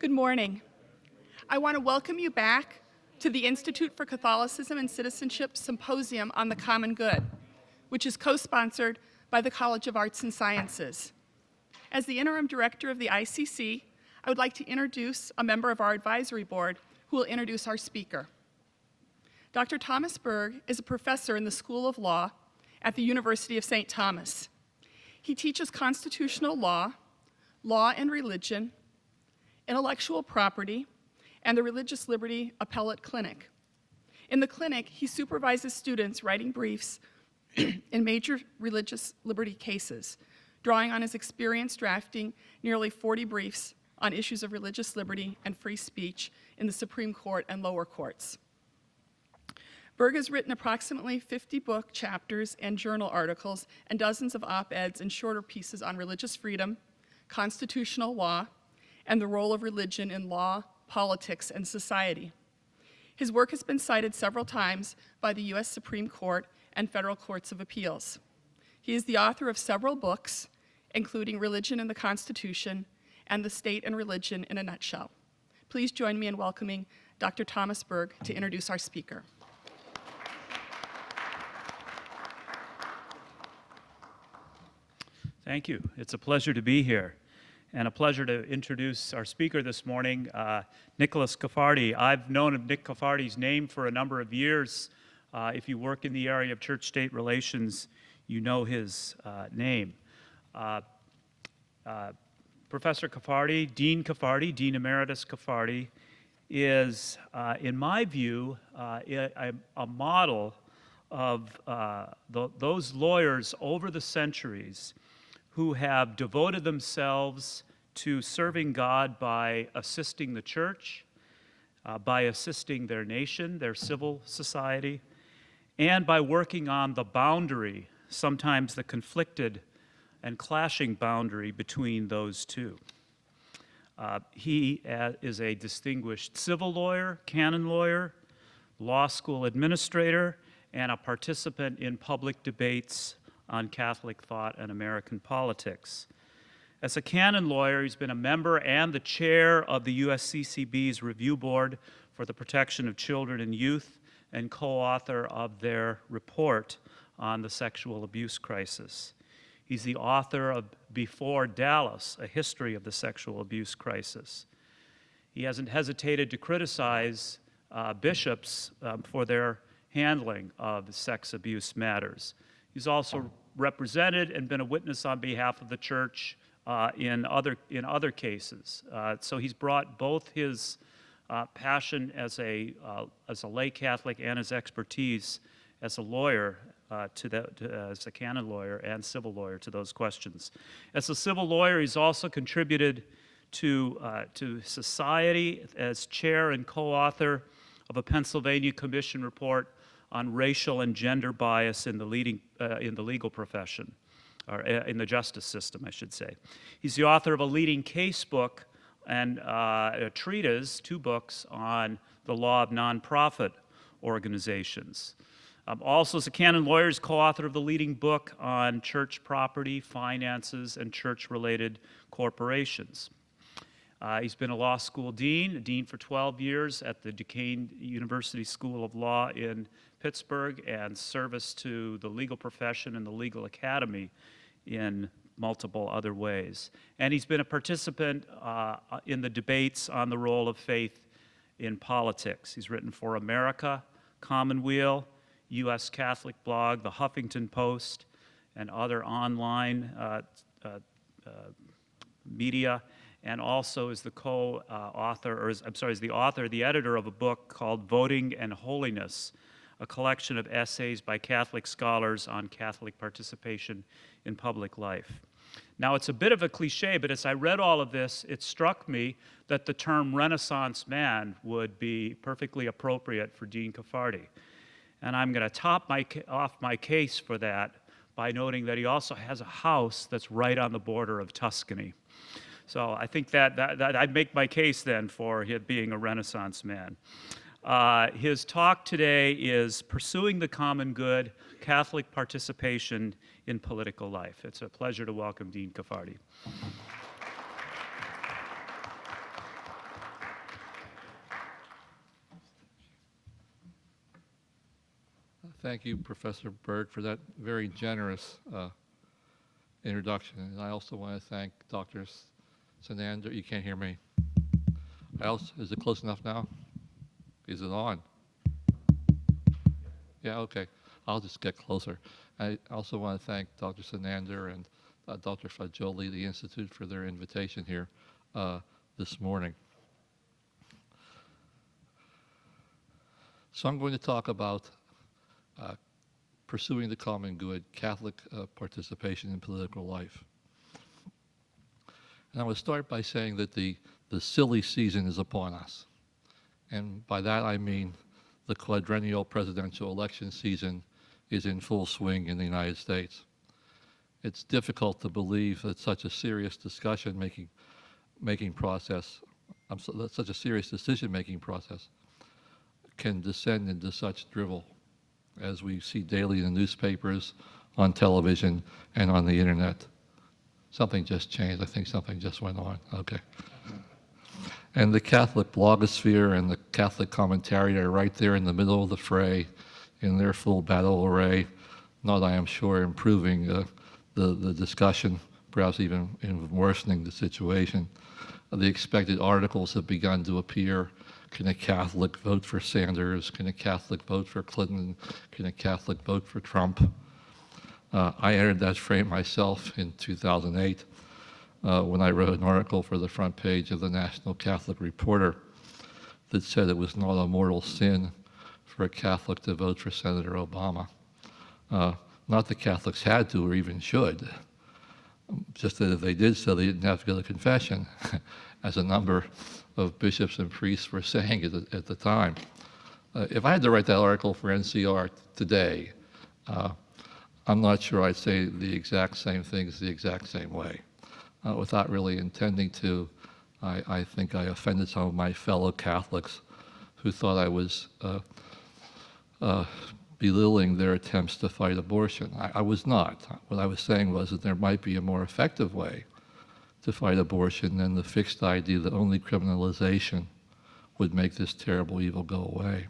Good morning. I want to welcome you back to the Institute for Catholicism and Citizenship Symposium on the Common Good, which is co-sponsored by the College of Arts and Sciences. As the interim director of the ICC, I would like to introduce a member of our advisory board who will introduce our speaker. Dr. Thomas Berg is a professor in the School of Law at the University of St. Thomas. He teaches constitutional law, law and religion, intellectual property, and the Religious Liberty Appellate Clinic. In the clinic, he supervises students writing briefs in major religious liberty cases, drawing on his experience drafting nearly 40 briefs on issues of religious liberty and free speech in the Supreme Court and lower courts. Berg has written approximately 50 book chapters and journal articles and dozens of op-eds and shorter pieces on religious freedom, constitutional law, and the role of religion in law, politics, and society. His work has been cited several times by the U.S. Supreme Court and federal courts of appeals. He is the author of several books, including Religion and the Constitution and The State and Religion in a Nutshell. Please join me in welcoming Dr. Thomas Berg to introduce our speaker. Thank you. It's a pleasure to be here, and a pleasure to introduce our speaker this morning, Nicholas Cafardi. I've known of Nick Cafardi's name for a number of years. If you work in the area of church-state relations, you know his name. Professor Cafardi, Dean Emeritus Cafardi, is, in my view, a model of those lawyers over the centuries who have devoted themselves to serving God by assisting the church, by assisting their nation, their civil society, and by working on the boundary, sometimes the conflicted and clashing boundary between those two. He is a distinguished civil lawyer, canon lawyer, law school administrator, and a participant in public debates on Catholic thought and American politics. As a canon lawyer, he's been a member and the chair of the USCCB's Review Board for the Protection of Children and Youth and co-author of their report on the sexual abuse crisis. He's the author of Before Dallas, A History of the Sexual Abuse Crisis. He hasn't hesitated to criticize bishops for their handling of sex abuse matters. He's also represented and been a witness on behalf of the church in other cases. So he's brought both his passion as a lay Catholic and his expertise as a lawyer as a canon lawyer and civil lawyer to those questions. As a civil lawyer, he's also contributed to society as chair and co-author of a Pennsylvania Commission report on racial and gender bias in the legal profession, or in the justice system, I should say. He's the author of a leading case book and a treatise, 2 books, on the law of nonprofit organizations. Also, as a canon lawyer, he's co-author of the leading book on church property, finances, and church-related corporations. He's been a law school dean for 12 years at the Duquesne University School of Law in Pittsburgh, and service to the legal profession and the legal academy in multiple other ways. And he's been a participant in the debates on the role of faith in politics. He's written for America, Commonweal, U.S. Catholic Blog, the Huffington Post, and other online media, and also is the the editor of a book called Voting and Holiness, a collection of essays by Catholic scholars on Catholic participation in public life. Now, it's a bit of a cliche, but as I read all of this, it struck me that the term Renaissance man would be perfectly appropriate for Dean Cafardi. And I'm going to top off my case for that by noting that he also has a house that's right on the border of Tuscany. So I think that I'd make my case then for him being a Renaissance man. His talk today is Pursuing the Common Good, Catholic Participation in Political Life. It's a pleasure to welcome Dean Cafardi. Thank you, Professor Berg, for that very generous introduction. And I also want to thank Dr. Sinander. You can't hear me. Is it close enough now? Is it on? Yeah, okay. I'll just get closer. I also want to thank Dr. Sinander and Dr. Fagioli, the Institute, for their invitation here this morning. So I'm going to talk about pursuing the common good, Catholic participation in political life. And I will start by saying that the silly season is upon us. And by that I mean the quadrennial presidential election season is in full swing in the United States. It's difficult to believe that such a serious decision-making process can descend into such drivel as we see daily in the newspapers, on television, and on the internet. Something just changed. I think something just went on. Okay. And the Catholic blogosphere and the Catholic commentary are right there in the middle of the fray, in their full battle array, not, I am sure, improving the discussion, perhaps even worsening the situation. The expected articles have begun to appear. Can a Catholic vote for Sanders? Can a Catholic vote for Clinton? Can a Catholic vote for Trump? I entered that frame myself in 2008 when I wrote an article for the front page of the National Catholic Reporter that said it was not a mortal sin for a Catholic to vote for Senator Obama. Not that Catholics had to or even should, just that if they did so, they didn't have to go to confession, as a number of bishops and priests were saying at the time. If I had to write that article for NCR today, I'm not sure I'd say the exact same things the exact same way. Without really intending to, I think I offended some of my fellow Catholics who thought I was belittling their attempts to fight abortion. I was not. What I was saying was that there might be a more effective way to fight abortion than the fixed idea that only criminalization would make this terrible evil go away.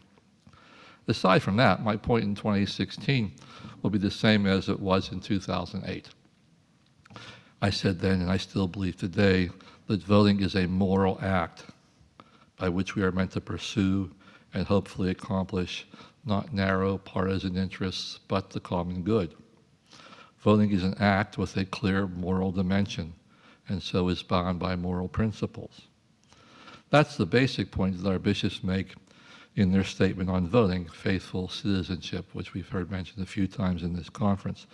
Aside from that, my point in 2016 will be the same as it was in 2008. I said then, and I still believe today, that voting is a moral act by which we are meant to pursue and hopefully accomplish not narrow partisan interests, but the common good. Voting is an act with a clear moral dimension, and so is bound by moral principles. That's the basic point that our bishops make in their statement on voting, faithful citizenship, which we've heard mentioned a few times in this conference.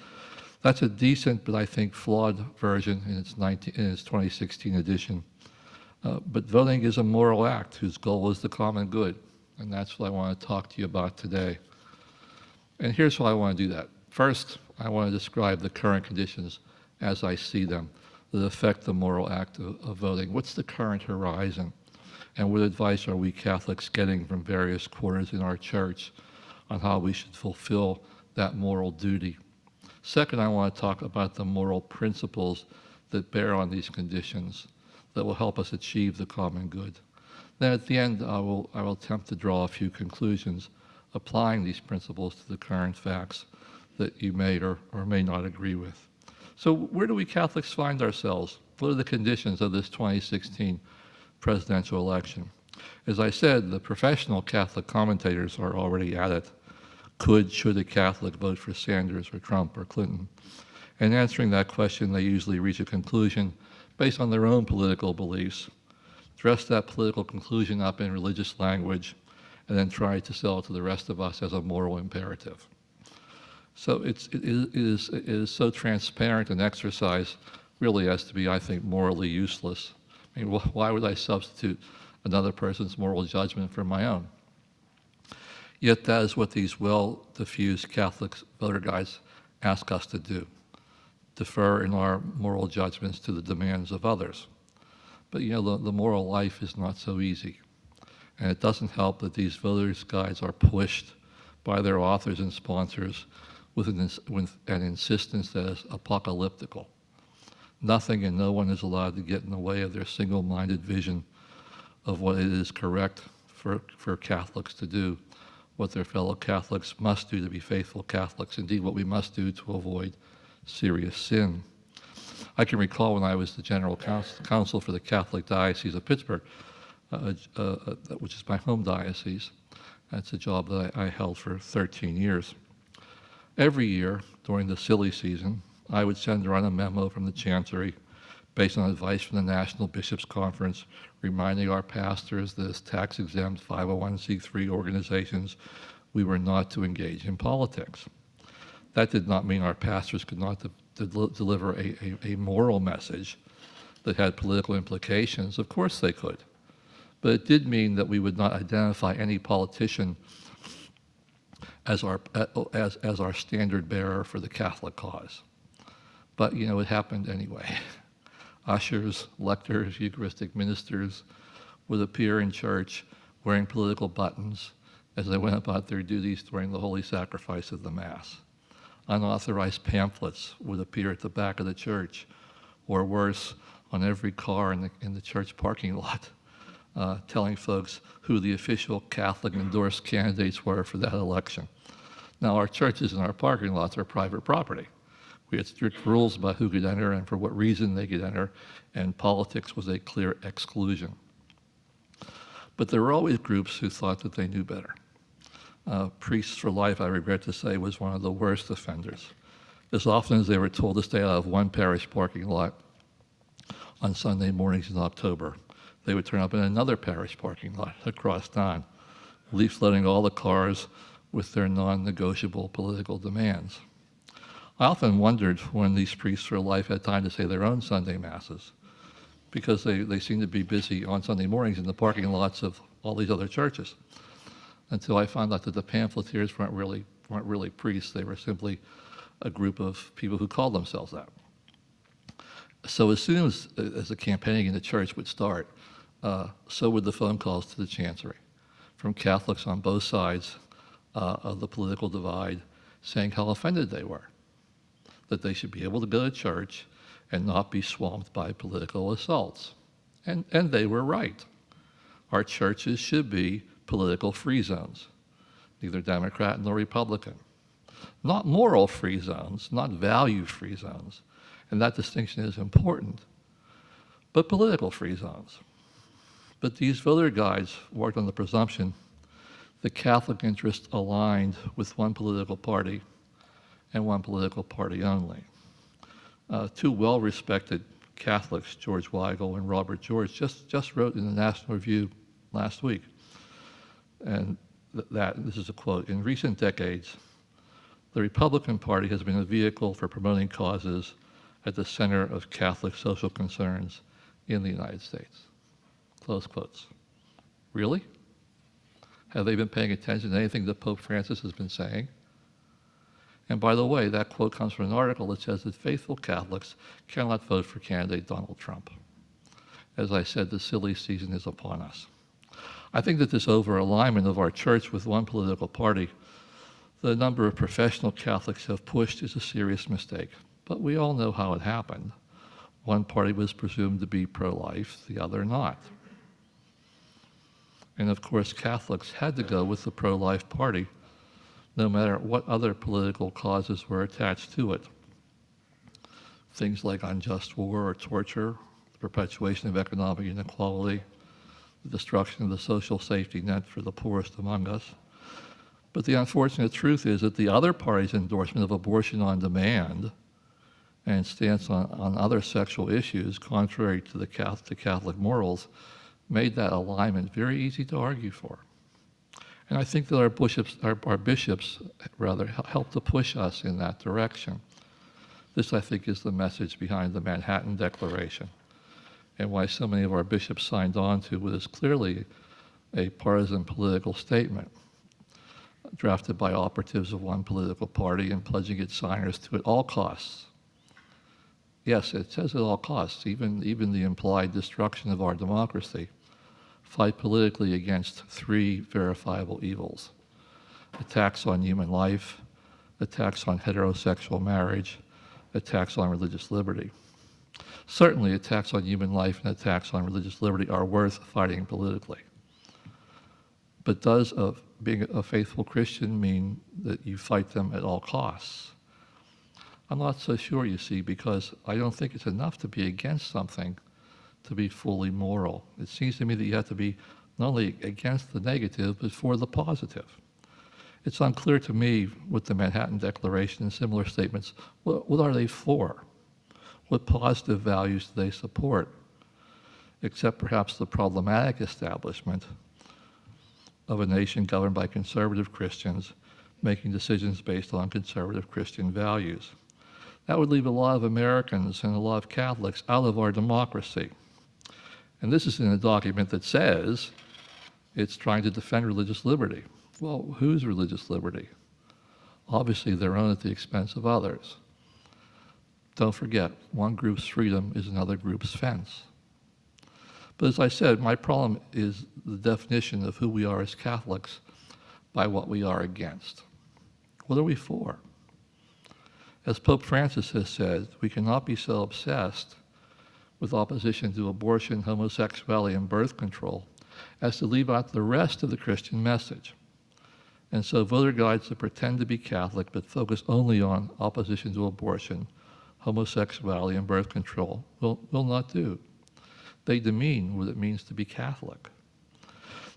That's a decent, but I think flawed version in its 2016 edition. But voting is a moral act whose goal is the common good, and that's what I want to talk to you about today. And here's why I want to do that. First, I want to describe the current conditions as I see them that affect the moral act of voting. What's the current horizon? And what advice are we Catholics getting from various quarters in our church on how we should fulfill that moral duty? Second, I want to talk about the moral principles that bear on these conditions that will help us achieve the common good. Then at the end, I will attempt to draw a few conclusions applying these principles to the current facts that you may or may not agree with. So where do we Catholics find ourselves? What are the conditions of this 2016 presidential election? As I said, the professional Catholic commentators are already at it. Should a Catholic vote for Sanders or Trump or Clinton? And answering that question, they usually reach a conclusion based on their own political beliefs, dress that political conclusion up in religious language, and then try to sell it to the rest of us as a moral imperative. So it is so transparent an exercise really as to be, I think, morally useless. I mean, why would I substitute another person's moral judgment for my own? Yet that is what these well-diffused Catholic voter guides ask us to do, defer in our moral judgments to the demands of others. But you know, the moral life is not so easy. And it doesn't help that these voters' guides are pushed by their authors and sponsors with an insistence that is apocalyptical. Nothing and no one is allowed to get in the way of their single-minded vision of what it is correct for Catholics to do, what their fellow Catholics must do to be faithful Catholics, indeed what we must do to avoid serious sin. I can recall when I was the General Counsel for the Catholic Diocese of Pittsburgh, which is my home diocese. That's a job that I held for 13 years. Every year during the silly season, I would send around a memo from the Chancery based on advice from the National Bishops' Conference, reminding our pastors that as tax-exempt 501c3 organizations, we were not to engage in politics. That did not mean our pastors could not deliver a moral message that had political implications. Of course they could. But it did mean that we would not identify any politician as our standard bearer for the Catholic cause. But, you know, it happened anyway. Ushers, lectors, Eucharistic ministers would appear in church wearing political buttons as they went about their duties during the holy sacrifice of the Mass. Unauthorized pamphlets would appear at the back of the church, or worse, on every car in the church parking lot, telling folks who the official Catholic endorsed candidates were for that election. Now, our churches and our parking lots are private property. We had strict rules about who could enter and for what reason they could enter, and politics was a clear exclusion. But there were always groups who thought that they knew better. Priests for Life, I regret to say, was one of the worst offenders. As often as they were told to stay out of one parish parking lot on Sunday mornings in October, they would turn up in another parish parking lot across town, leafletting all the cars with their non-negotiable political demands. I often wondered when these priests for life had time to say their own Sunday Masses, because they seemed to be busy on Sunday mornings in the parking lots of all these other churches, until I found out that the pamphleteers weren't really priests. They were simply a group of people who called themselves that. So as soon as the campaigning in the church would start, so would the phone calls to the Chancery from Catholics on both sides of the political divide, saying how offended they were, that they should be able to go to church and not be swamped by political assaults. And they were right. Our churches should be political free zones, neither Democrat nor Republican. Not moral free zones, not value free zones, and that distinction is important, but political free zones. But these voter guides worked on the presumption that Catholic interests aligned with one political party and one political party only. Two well-respected Catholics, George Weigel and Robert George, just wrote in the National Review last week, and this is a quote: "In recent decades, the Republican Party has been a vehicle for promoting causes at the center of Catholic social concerns in the United States." Close quotes. Really? Have they been paying attention to anything that Pope Francis has been saying? And by the way, that quote comes from an article that says that faithful Catholics cannot vote for candidate Donald Trump. As I said, the silly season is upon us. I think that this over-alignment of our church with one political party, the number of professional Catholics have pushed, is a serious mistake. But we all know how it happened. One party was presumed to be pro-life, the other not. And of course, Catholics had to go with the pro-life party, no matter what other political causes were attached to it. Things like unjust war or torture, the perpetuation of economic inequality, the destruction of the social safety net for the poorest among us. But the unfortunate truth is that the other party's endorsement of abortion on demand and stance on other sexual issues, contrary to the Catholic morals, made that alignment very easy to argue for. And I think that our bishops helped to push us in that direction. This, I think, is the message behind the Manhattan Declaration, and why so many of our bishops signed on to what is clearly a partisan political statement, drafted by operatives of one political party and pledging its signers to at all costs. Yes, it says at all costs, even the implied destruction of our democracy, fight politically against three verifiable evils: attacks on human life, attacks on heterosexual marriage, attacks on religious liberty. Certainly, attacks on human life and attacks on religious liberty are worth fighting politically. But does being a faithful Christian mean that you fight them at all costs? I'm not so sure, you see, because I don't think it's enough to be against something to be fully moral. It seems to me that you have to be not only against the negative, but for the positive. It's unclear to me with the Manhattan Declaration and similar statements, what are they for? What positive values do they support? Except perhaps the problematic establishment of a nation governed by conservative Christians making decisions based on conservative Christian values. That would leave a lot of Americans and a lot of Catholics out of our democracy. And this is in a document that says it's trying to defend religious liberty. Well, whose religious liberty? Obviously their own at the expense of others. Don't forget, one group's freedom is another group's fence. But as I said, my problem is the definition of who we are as Catholics by what we are against. What are we for? As Pope Francis has said, we cannot be so obsessed with opposition to abortion, homosexuality, and birth control as to leave out the rest of the Christian message. And so voter guides that pretend to be Catholic but focus only on opposition to abortion, homosexuality, and birth control will not do. They demean what it means to be Catholic.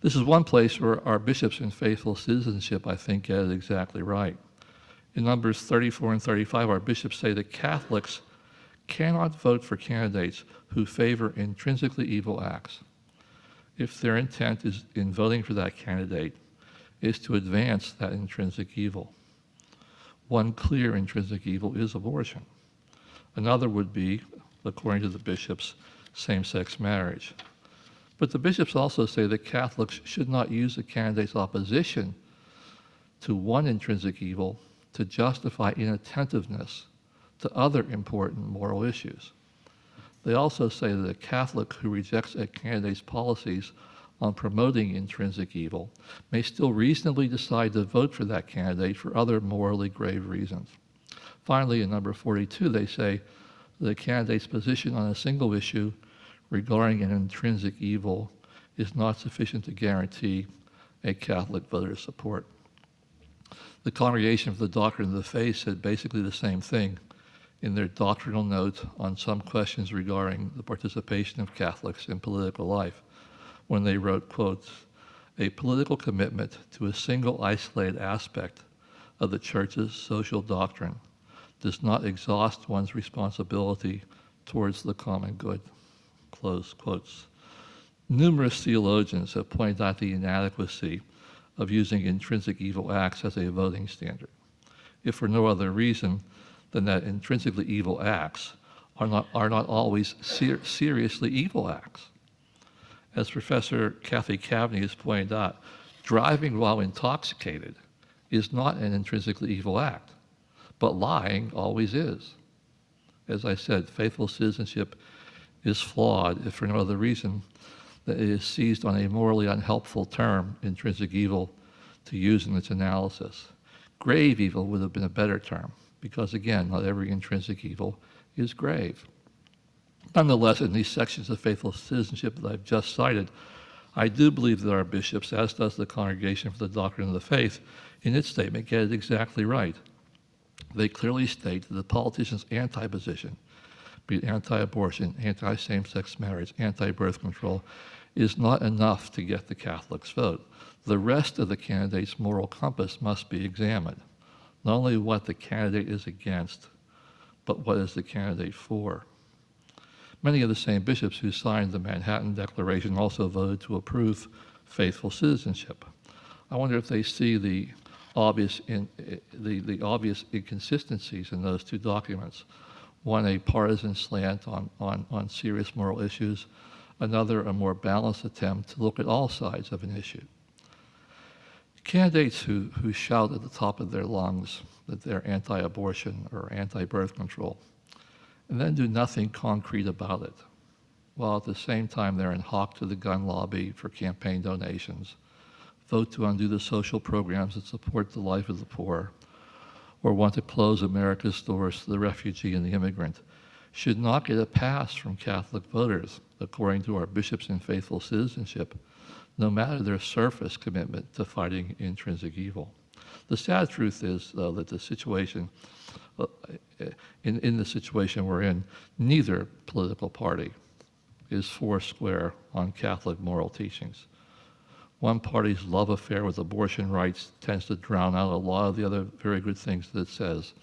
This is one place where our bishops in faithful citizenship, I think, get it exactly right. In Numbers 34 and 35, our bishops say that Catholics cannot vote for candidates who favor intrinsically evil acts if their intent is in voting for that candidate is to advance that intrinsic evil. One clear intrinsic evil is abortion. Another would be, according to the bishops, same-sex marriage. But the bishops also say that Catholics should not use a candidate's opposition to one intrinsic evil to justify inattentiveness to other important moral issues. They also say that a Catholic who rejects a candidate's policies on promoting intrinsic evil may still reasonably decide to vote for that candidate for other morally grave reasons. Finally, in number 42, they say that a candidate's position on a single issue regarding an intrinsic evil is not sufficient to guarantee a Catholic voter's support. The Congregation for the Doctrine of the Faith said basically the same thing in their doctrinal note on some questions regarding the participation of Catholics in political life, when they wrote, quote, "A political commitment to a single isolated aspect of the Church's social doctrine does not exhaust one's responsibility towards the common good," close quotes. Numerous theologians have pointed out the inadequacy of using intrinsic evil acts as a voting standard, if for no other reason than that intrinsically evil acts are not always seriously evil acts. As Professor Kathy Cavney has pointed out, driving while intoxicated is not an intrinsically evil act, but lying always is. As I said, faithful citizenship is flawed, if for no other reason that it is seized on a morally unhelpful term, intrinsic evil, to use in its analysis. Grave evil would have been a better term, because again, not every intrinsic evil is grave. Nonetheless, in these sections of faithful citizenship that I've just cited, I do believe that our bishops, as does the Congregation for the Doctrine of the Faith, in its statement get it exactly right. They clearly state that the politician's anti-position, be it anti-abortion, anti-same-sex marriage, anti-birth control, is not enough to get the Catholics' vote. The rest of the candidate's moral compass must be examined. Not only what the candidate is against, but what is the candidate for. Many of the same bishops who signed the Manhattan Declaration also voted to approve faithful citizenship. I wonder if they see the obvious inconsistencies in those two documents. One, a partisan slant on serious moral issues, another, a more balanced attempt to look at all sides of an issue. Candidates who shout at the top of their lungs that they're anti-abortion or anti-birth control, and then do nothing concrete about it, while at the same time they're in hock to the gun lobby for campaign donations, vote to undo the social programs that support the life of the poor, or want to close America's doors to the refugee and the immigrant, should not get a pass from Catholic voters, according to our bishops in faithful citizenship, no matter their surface commitment to fighting intrinsic evil. The sad truth is, though, that the situation, in the situation we're in, neither political party is foursquare on Catholic moral teachings. One party's love affair with abortion rights tends to drown out a lot of the other very good things that it says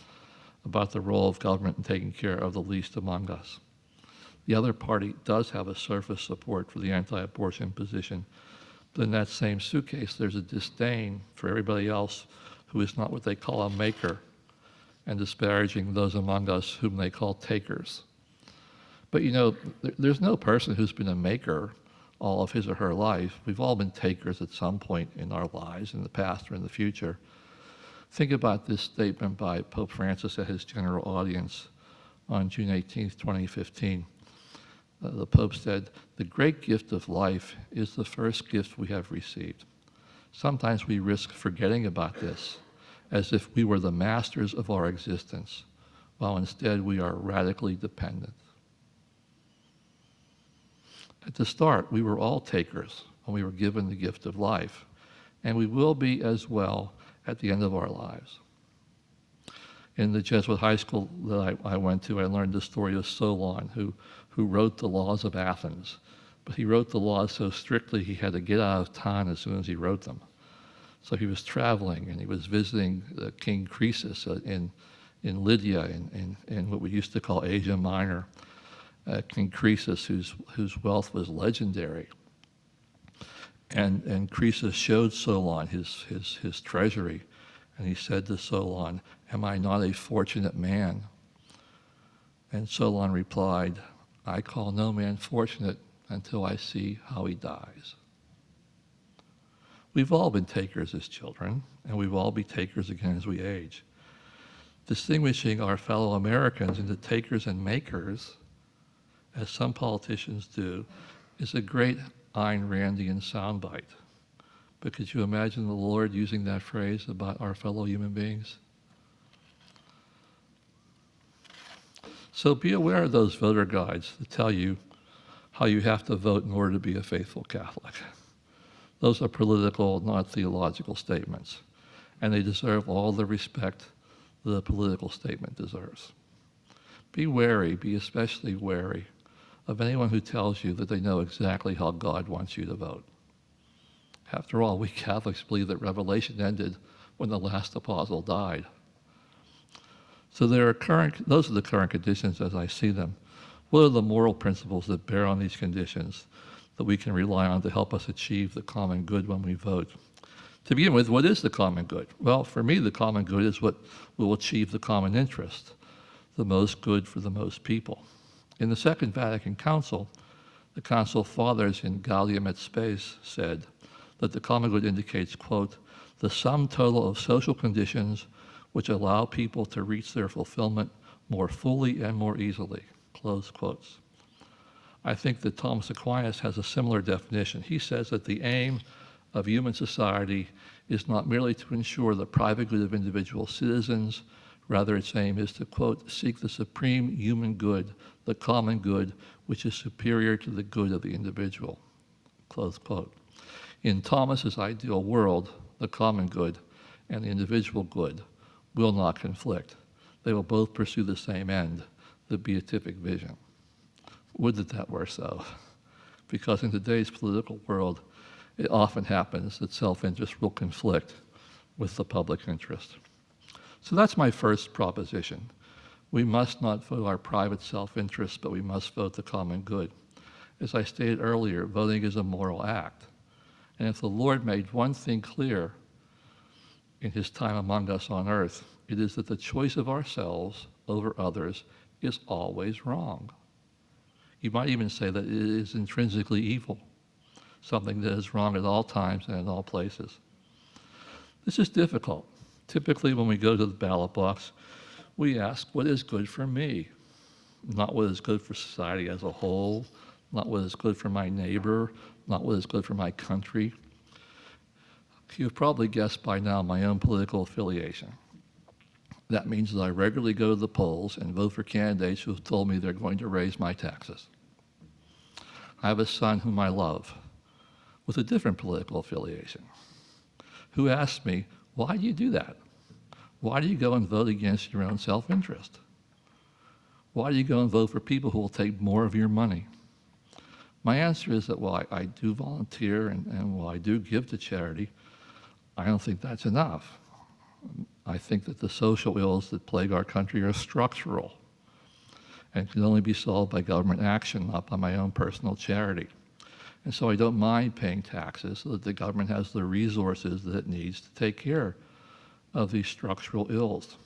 about the role of government in taking care of the least among us. The other party does have a surface support for the anti-abortion position, but in that same suitcase, there's a disdain for everybody else who is not what they call a maker, and disparaging those among us whom they call takers. But you know, there's no person who's been a maker all of his or her life. We've all been takers at some point in our lives, in the past or in the future. Think about this statement by Pope Francis at his general audience on June 18, 2015. The Pope said, "The great gift of life is the first gift we have received. Sometimes we risk forgetting about this, as if we were the masters of our existence, while instead we are radically dependent." At the start, we were all takers when we were given the gift of life, and we will be as well at the end of our lives. In the Jesuit high school that I went to, I learned the story of Solon, who wrote the laws of Athens. But he wrote the laws so strictly he had to get out of town as soon as he wrote them. So he was traveling, and he was visiting King Croesus in Lydia, in what we used to call Asia Minor. King Croesus, whose wealth was legendary. And Croesus showed Solon his treasury, and he said to Solon, "Am I not a fortunate man?" And Solon replied, "I call no man fortunate until I see how he dies." We've all been takers as children, and we will all be takers again as we age. Distinguishing our fellow Americans into takers and makers, as some politicians do, is a great Ayn Randian soundbite. But could you imagine the Lord using that phrase about our fellow human beings? So be aware of those voter guides that tell you how you have to vote in order to be a faithful Catholic. Those are political, not theological statements, and they deserve all the respect that a political statement deserves. Be wary, be especially wary of anyone who tells you that they know exactly how God wants you to vote. After all, we Catholics believe that Revelation ended when the last apostle died. So those are the current conditions as I see them. What are the moral principles that bear on these conditions that we can rely on to help us achieve the common good when we vote? To begin with, what is the common good? Well, for me, the common good is what will achieve the common interest, the most good for the most people. In the Second Vatican Council, the Council Fathers in Gaudium et Spes said that the common good indicates, quote, "the sum total of social conditions which allow people to reach their fulfillment more fully and more easily," close quotes. I think that Thomas Aquinas has a similar definition. He says that the aim of human society is not merely to ensure the private good of individual citizens, rather its aim is to, quote, "seek the supreme human good, the common good, which is superior to the good of the individual," close quote. In Thomas's ideal world, the common good and the individual good will not conflict. They will both pursue the same end, the beatific vision. Would that that were so, because in today's political world, it often happens that self-interest will conflict with the public interest. So that's my first proposition. We must not vote our private self-interest, but we must vote the common good. As I stated earlier, voting is a moral act. And if the Lord made one thing clear in his time among us on earth, it is that the choice of ourselves over others is always wrong. You might even say that it is intrinsically evil, something that is wrong at all times and in all places. This is difficult. Typically, when we go to the ballot box, we ask, what is good for me? Not what is good for society as a whole, not what is good for my neighbor, not what is good for my country. You've probably guessed by now my own political affiliation. That means that I regularly go to the polls and vote for candidates who have told me they're going to raise my taxes. I have a son whom I love, with a different political affiliation, who asked me, why do you do that? Why do you go and vote against your own self-interest? Why do you go and vote for people who will take more of your money? My answer is that while I do volunteer and while I do give to charity, I don't think that's enough. I think that the social ills that plague our country are structural and can only be solved by government action, not by my own personal charity. And so I don't mind paying taxes so that the government has the resources that it needs to take care of these structural ills.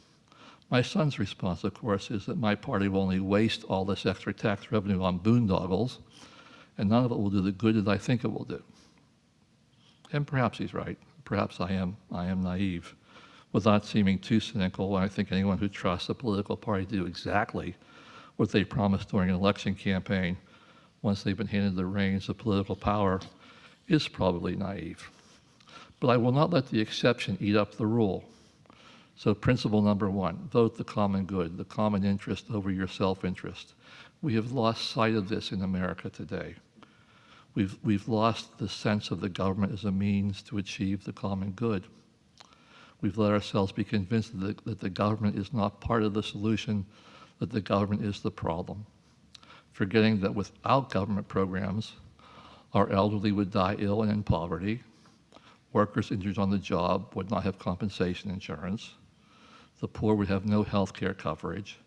My son's response, of course, is that my party will only waste all this extra tax revenue on boondoggles, and none of it will do the good that I think it will do. And perhaps he's right. Perhaps I am naive, without seeming too cynical. I think anyone who trusts a political party to do exactly what they promised during an election campaign once they've been handed the reins of political power is probably naive. But I will not let the exception eat up the rule. So principle number one, vote the common good, the common interest over your self-interest. We have lost sight of this in America today. We've lost the sense of the government as a means to achieve the common good. We've let ourselves be convinced that the government is not part of the solution, that the government is the problem, forgetting that without government programs, our elderly would die ill and in poverty, workers injured on the job would not have compensation insurance, the poor would have no health care coverage,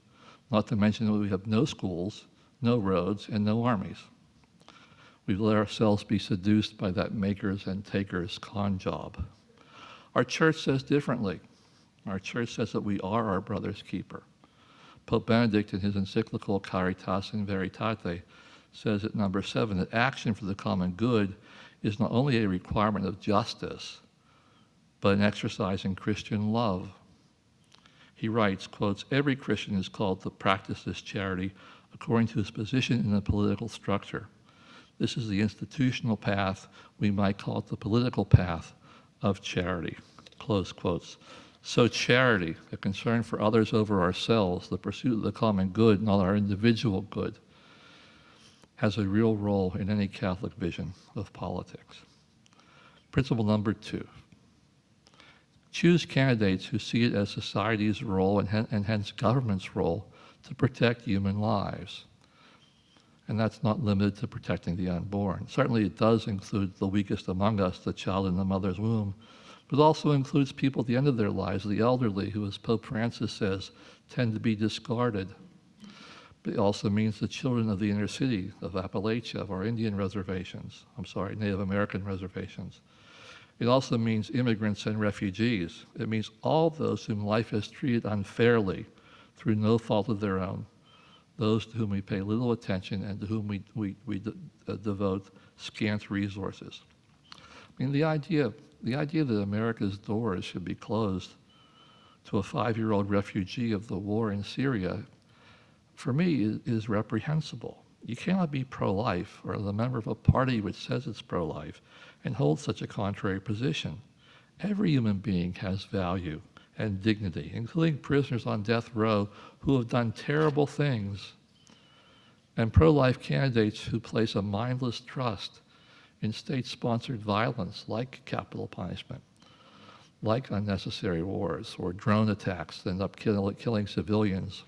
not to mention that we have no schools, no roads, and no armies. We've let ourselves be seduced by that makers and takers con job. Our church says differently. Our church says that we are our brother's keeper. Pope Benedict, in his encyclical Caritas in Veritate, says at number 7 that action for the common good is not only a requirement of justice, but an exercise in Christian love. He writes, quotes, every Christian is called to practice this charity according to his position in the political structure. This is the institutional path, we might call it the political path of charity, close quotes. So charity, a concern for others over ourselves, the pursuit of the common good, not our individual good, has a real role in any Catholic vision of politics. Principle number 2, choose candidates who see it as society's role and hence government's role to protect human lives. And that's not limited to protecting the unborn. Certainly it does include the weakest among us, the child in the mother's womb, but also includes people at the end of their lives, the elderly, who, as Pope Francis says, tend to be discarded. But it also means the children of the inner city, of Appalachia, of our Indian reservations, Native American reservations. It also means immigrants and refugees. It means all those whom life has treated unfairly through no fault of their own, those to whom we pay little attention and to whom we devote scant resources. I mean, the idea that America's doors should be closed to a 5-year-old refugee of the war in Syria, for me, is reprehensible. You cannot be pro-life or the member of a party which says it's pro-life and hold such a contrary position. Every human being has value and dignity, including prisoners on death row who have done terrible things, and pro-life candidates who place a mindless trust in state-sponsored violence like capital punishment, like unnecessary wars or drone attacks that end up killing civilians.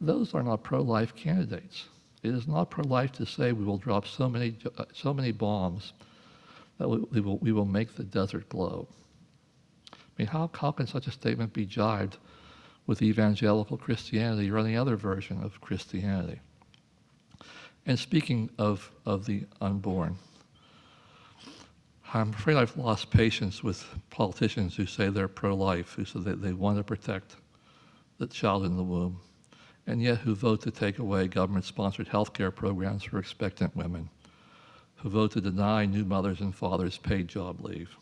Those are not pro-life candidates. It is not pro-life to say we will drop so many bombs that we will make the desert glow. I mean, how can such a statement be jived with evangelical Christianity or any other version of Christianity? And speaking of the unborn, I'm afraid I've lost patience with politicians who say they're pro-life, who say that they want to protect the child in the womb, and yet who vote to take away government-sponsored health care programs for expectant women, who vote to deny new mothers and fathers paid job leave,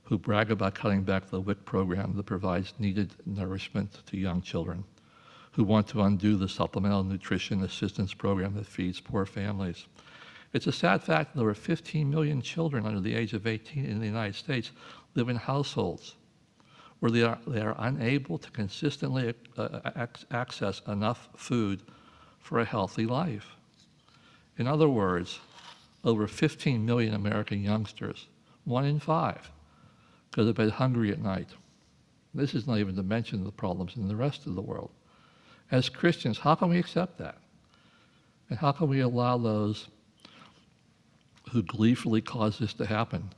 who brag about cutting back the WIC program that provides needed nourishment to young children, who want to undo the supplemental nutrition assistance program that feeds poor families. It's a sad fact that over 15 million children under the age of 18 in the United States live in households where they are unable to consistently access enough food for a healthy life. In other words, over 15 million American youngsters, 1 in 5, go to bed hungry at night. This is not even to mention the problems in the rest of the world. As Christians, how can we accept that? And how can we allow those who gleefully cause this to happen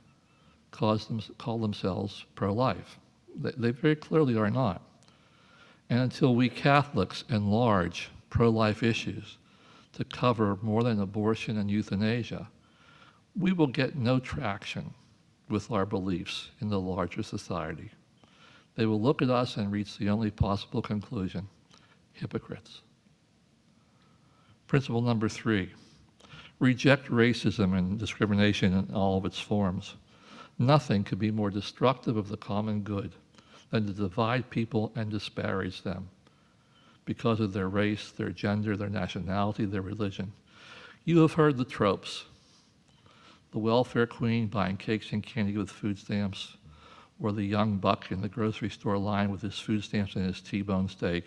call themselves pro-life? They very clearly are not. And until we Catholics enlarge pro-life issues to cover more than abortion and euthanasia, we will get no traction with our beliefs in the larger society. They will look at us and reach the only possible conclusion: hypocrites. Principle number 3, reject racism and discrimination in all of its forms. Nothing could be more destructive of the common good than to divide people and disparage them because of their race, their gender, their nationality, their religion. You have heard the tropes. The welfare queen buying cakes and candy with food stamps, or the young buck in the grocery store line with his food stamps and his T-bone steak,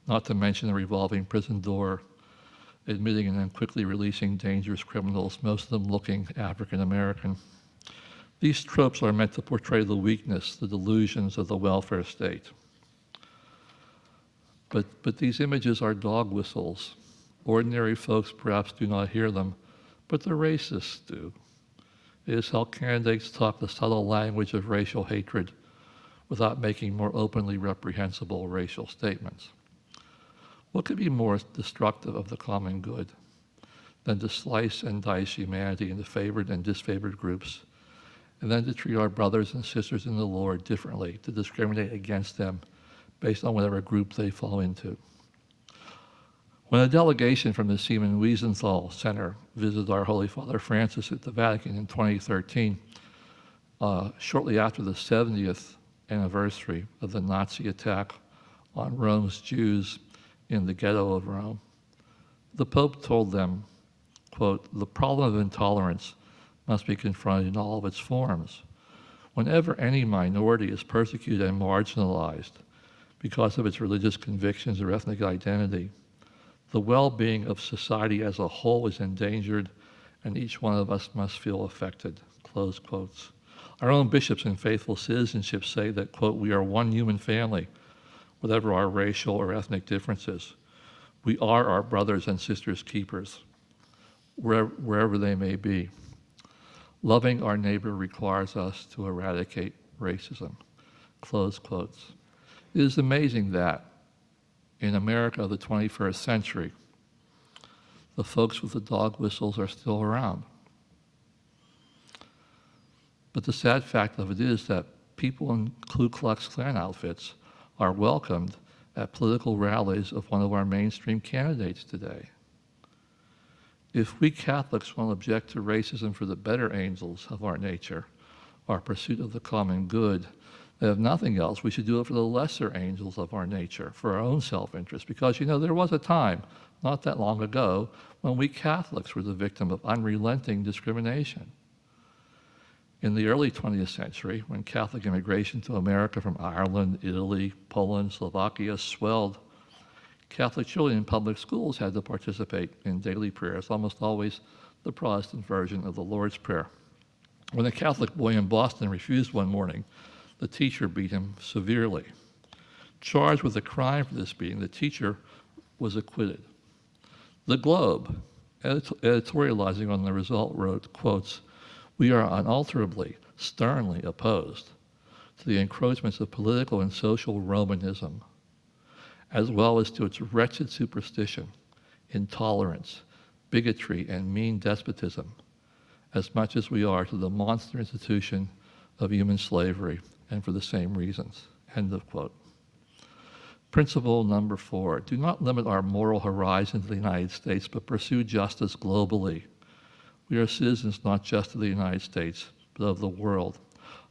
not to mention the revolving prison door, admitting and then quickly releasing dangerous criminals, most of them looking African American. These tropes are meant to portray the weakness, the delusions of the welfare state. But these images are dog whistles. Ordinary folks perhaps do not hear them, but the racists do. It is how candidates talk the subtle language of racial hatred without making more openly reprehensible racial statements. What could be more destructive of the common good than to slice and dice humanity into favored and disfavored groups, and then to treat our brothers and sisters in the Lord differently, to discriminate against them based on whatever group they fall into? When a delegation from the Simon Wiesenthal Center visited our Holy Father Francis at the Vatican in 2013, shortly after the 70th anniversary of the Nazi attack on Rome's Jews in the ghetto of Rome, the Pope told them, quote, "The problem of intolerance must be confronted in all of its forms. Whenever any minority is persecuted and marginalized because of its religious convictions or ethnic identity, the well-being of society as a whole is endangered, and each one of us must feel affected," close quotes. Our own bishops in Faithful Citizenship say that, quote, "We are one human family, whatever our racial or ethnic differences. We are our brothers and sisters' keepers, wherever they may be. Loving our neighbor requires us to eradicate racism," close quotes. It is amazing that in America of the 21st century, the folks with the dog whistles are still around. But the sad fact of it is that people in Ku Klux Klan outfits are welcomed at political rallies of one of our mainstream candidates today. If we Catholics want to object to racism for the better angels of our nature, our pursuit of the common good, then if nothing else, we should do it for the lesser angels of our nature, for our own self-interest. Because, you know, there was a time, not that long ago, when we Catholics were the victim of unrelenting discrimination. In the early 20th century, when Catholic immigration to America from Ireland, Italy, Poland, Slovakia swelled, Catholic children in public schools had to participate in daily prayers, almost always the Protestant version of the Lord's Prayer. When a Catholic boy in Boston refused one morning, the teacher beat him severely. Charged with a crime for this beating, the teacher was acquitted. The Globe, editorializing on the result, wrote, quotes, "We are unalterably, sternly opposed to the encroachments of political and social Romanism, as well as to its wretched superstition, intolerance, bigotry, and mean despotism, as much as we are to the monster institution of human slavery, and for the same reasons," end of quote. Principle number 4, do not limit our moral horizon to the United States, but pursue justice globally. We are citizens not just of the United States, but of the world.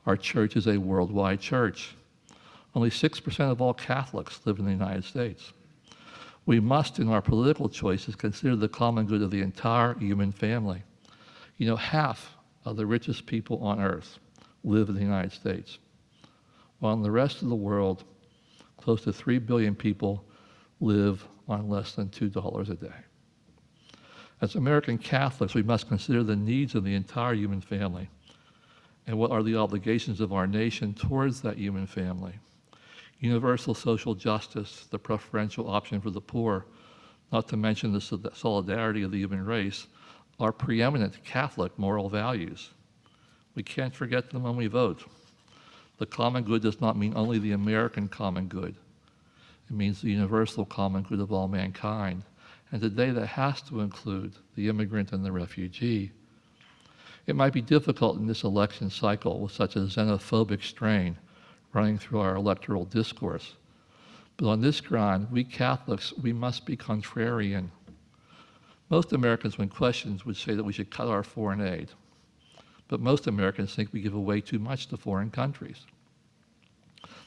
Our church is a worldwide church. Only 6% of all Catholics live in the United States. We must, in our political choices, consider the common good of the entire human family. You know, half of the richest people on earth live in the United States, while in the rest of the world, close to 3 billion people live on less than $2 a day. As American Catholics, we must consider the needs of the entire human family and what are the obligations of our nation towards that human family. Universal social justice, the preferential option for the poor, not to mention the solidarity of the human race, are preeminent Catholic moral values. We can't forget them when we vote. The common good does not mean only the American common good. It means the universal common good of all mankind. And today that has to include the immigrant and the refugee. It might be difficult in this election cycle with such a xenophobic strain running through our electoral discourse. But on this ground, we Catholics, we must be contrarian. Most Americans, when questioned, would say that we should cut our foreign aid. But most Americans think we give away too much to foreign countries.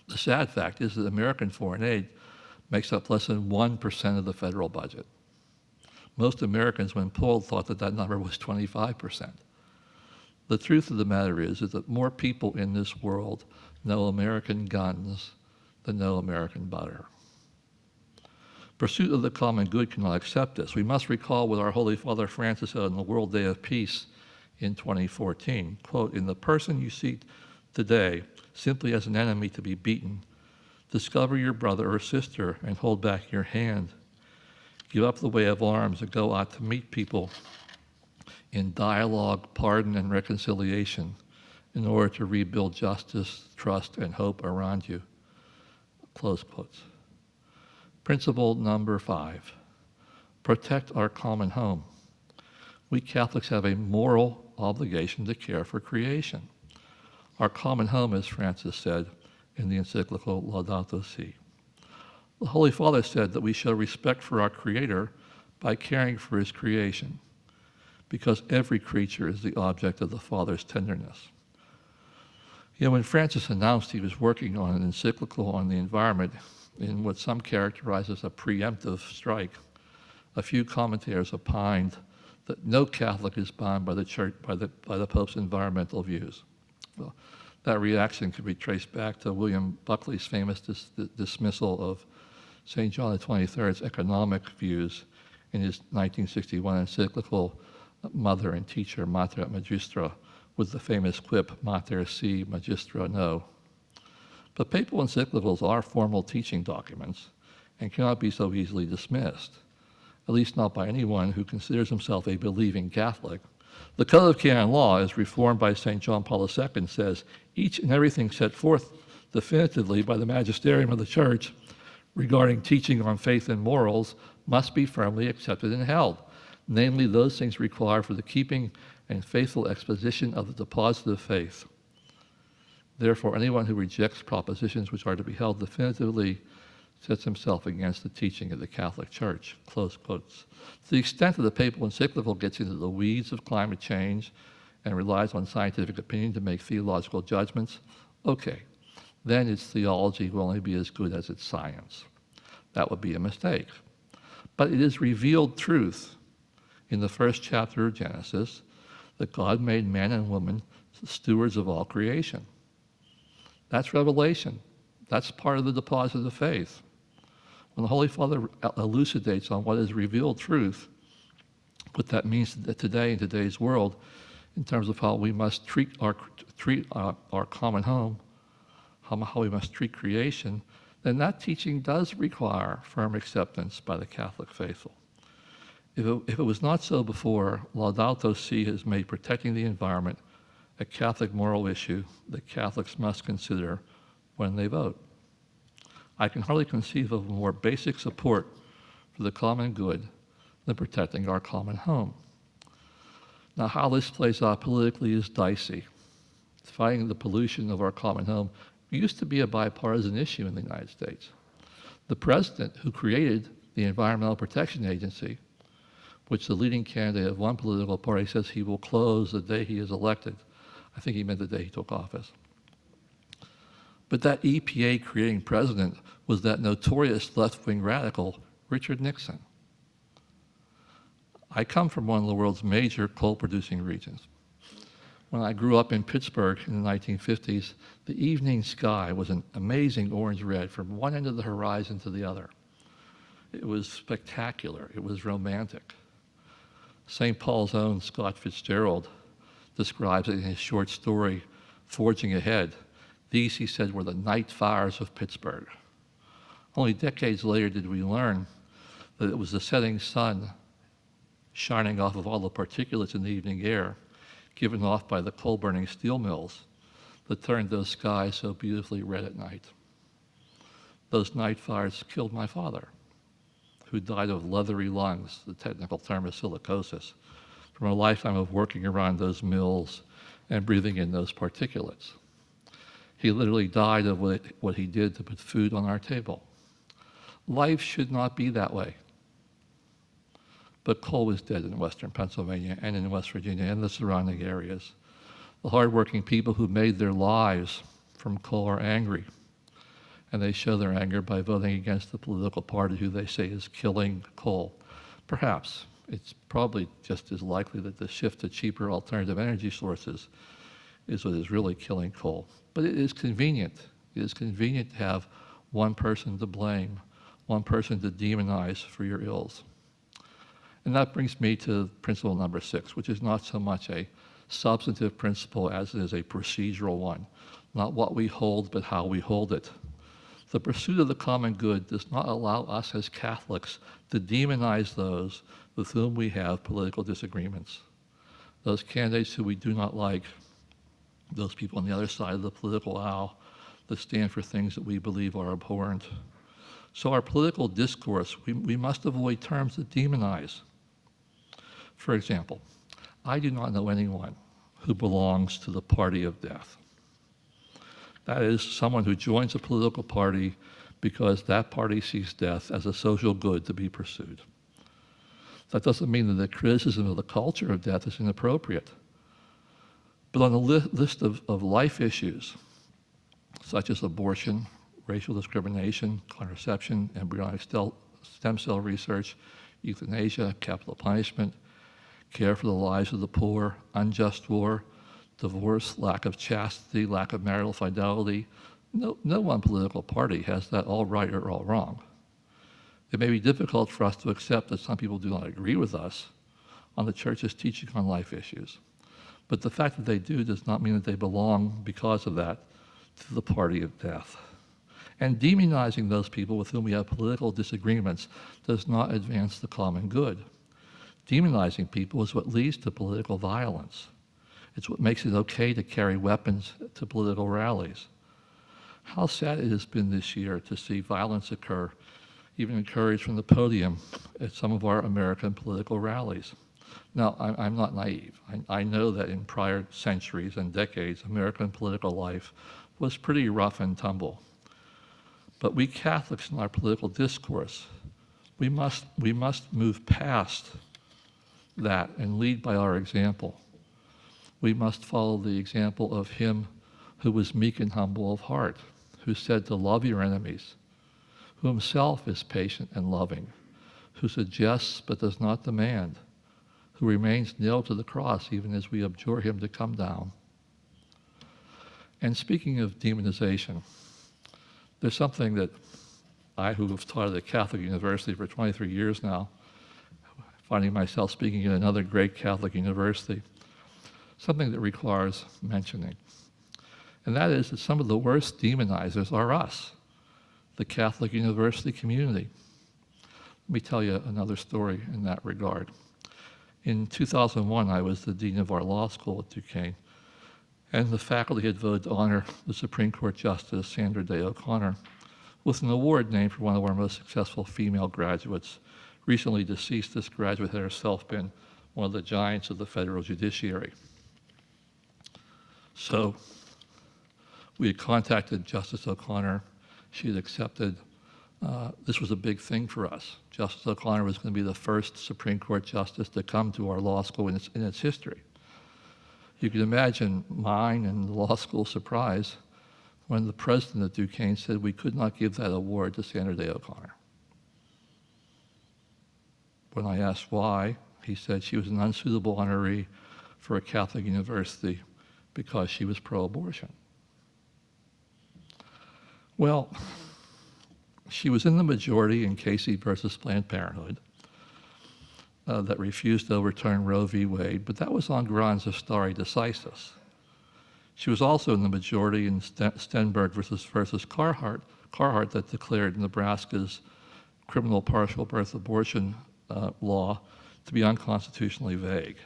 The sad fact is that American foreign aid makes up less than 1% of the federal budget. Most Americans, when polled, thought that that number was 25%. The truth of the matter is that more people in this world know American guns than know American butter. Pursuit of the common good cannot accept this. We must recall what our Holy Father Francis said on the World Day of Peace in 2014, quote, "In the person you see today simply as an enemy to be beaten, discover your brother or sister and hold back your hand. Give up the way of arms and go out to meet people in dialogue, pardon, and reconciliation in order to rebuild justice, trust, and hope around you." Close quotes. Principle number 5, protect our common home. We Catholics have a moral obligation to care for creation. Our common home, as Francis said in the encyclical Laudato Si. The Holy Father said that we show respect for our Creator by caring for His creation, because every creature is the object of the Father's tenderness. You know, when Francis announced he was working on an encyclical on the environment in what some characterize as a preemptive strike, a few commentators opined that no Catholic is bound by the Church, by the Pope's environmental views. Well, that reaction could be traced back to William Buckley's famous dismissal of St. John the 23rd's economic views in his 1961 encyclical Mother and Teacher, Mater et Magistra, with the famous quip, Mater si, Magistra no. But papal encyclicals are formal teaching documents and cannot be so easily dismissed, at least not by anyone who considers himself a believing Catholic. The Code of Canon Law, as reformed by St. John Paul II, says each and everything set forth definitively by the magisterium of the Church regarding teaching on faith and morals must be firmly accepted and held, namely those things required for the keeping and faithful exposition of the deposit of faith. Therefore, anyone who rejects propositions which are to be held definitively sets himself against the teaching of the Catholic Church, close quotes. To the extent that the papal encyclical gets into the weeds of climate change and relies on scientific opinion to make theological judgments, okay, then its theology will only be as good as its science. That would be a mistake. But it is revealed truth in the first chapter of Genesis that God made man and woman stewards of all creation. That's revelation. That's part of the deposit of faith. When the Holy Father elucidates on what is revealed truth, what that means today in today's world, in terms of how we must treat our common home, how we must treat creation, then that teaching does require firm acceptance by the Catholic faithful. If it was not so before, Laudato Si has made protecting the environment a Catholic moral issue that Catholics must consider when they vote. I can hardly conceive of a more basic support for the common good than protecting our common home. Now, how this plays out politically is dicey. Fighting the pollution of our common home used to be a bipartisan issue in the United States. The president who created the Environmental Protection Agency, which the leading candidate of one political party says he will close the day he is elected. I think he meant the day he took office. But that EPA creating president was that notorious left-wing radical, Richard Nixon. I come from one of the world's major coal-producing regions. When I grew up in Pittsburgh in the 1950s, the evening sky was an amazing orange-red from one end of the horizon to the other. It was spectacular. It was romantic. St. Paul's own Scott Fitzgerald describes it in his short story, Forging Ahead. These, he said, were the night fires of Pittsburgh. Only decades later did we learn that it was the setting sun shining off of all the particulates in the evening air, given off by the coal-burning steel mills, that turned those skies so beautifully red at night. Those night fires killed my father, who died of leathery lungs, the technical term is silicosis, from a lifetime of working around those mills and breathing in those particulates. He literally died of what he did to put food on our table. Life should not be that way. But coal was dead in western Pennsylvania and in West Virginia and the surrounding areas. The hardworking people who made their lives from coal are angry, and they show their anger by voting against the political party who they say is killing coal. Perhaps. It's probably just as likely that the shift to cheaper alternative energy sources is what is really killing coal. But it is convenient. It is convenient to have one person to blame, one person to demonize for your ills. And that brings me to principle number 6, which is not so much a substantive principle as it is a procedural one. Not what we hold, but how we hold it. The pursuit of the common good does not allow us as Catholics to demonize those with whom we have political disagreements. Those candidates who we do not like, those people on the other side of the political aisle that stand for things that we believe are abhorrent. So our political discourse, we must avoid terms that demonize. For example, I do not know anyone who belongs to the party of death. That is, someone who joins a political party because that party sees death as a social good to be pursued. That doesn't mean that the criticism of the culture of death is inappropriate. But on the list of life issues, such as abortion, racial discrimination, contraception, embryonic stem cell research, euthanasia, capital punishment, care for the lives of the poor, unjust war, divorce, lack of chastity, lack of marital fidelity. No one political party has that all right or all wrong. It may be difficult for us to accept that some people do not agree with us on the church's teaching on life issues. But the fact that they do does not mean that they belong, because of that, to the party of death. And demonizing those people with whom we have political disagreements does not advance the common good. Demonizing people is what leads to political violence. It's what makes it okay to carry weapons to political rallies. How sad it has been this year to see violence occur, even encouraged from the podium at some of our American political rallies. Now, I'm not naive. I know that in prior centuries and decades, American political life was pretty rough and tumble. But we Catholics in our political discourse, we must move past that and lead by our example. We must follow the example of him who was meek and humble of heart, who said to love your enemies, who himself is patient and loving, who suggests but does not demand, who remains nailed to the cross even as we adjure him to come down. And speaking of demonization, there's something that I, who have taught at a Catholic university for 23 years now, finding myself speaking in another great Catholic university, something that requires mentioning. And that is that some of the worst demonizers are us, the Catholic university community. Let me tell you another story in that regard. In 2001, I was the dean of our law school at Duquesne, and the faculty had voted to honor the Supreme Court Justice Sandra Day O'Connor with an award named for one of our most successful female graduates. Recently deceased, this graduate had herself been one of the giants of the federal judiciary. So we had contacted Justice O'Connor. She had accepted. This was a big thing for us. Justice O'Connor was going to be the first Supreme Court justice to come to our law school in its history. You can imagine mine and the law school surprise when the president of Duquesne said we could not give that award to Sandra Day O'Connor. When I asked why, he said she was an unsuitable honoree for a Catholic university because she was pro-abortion. Well, she was in the majority in Casey versus Planned Parenthood. that refused to overturn Roe v. Wade, but that was on grounds of stare decisis. She was also in the majority in Stenberg versus Carhart that declared Nebraska's criminal partial birth abortion law to be unconstitutionally vague.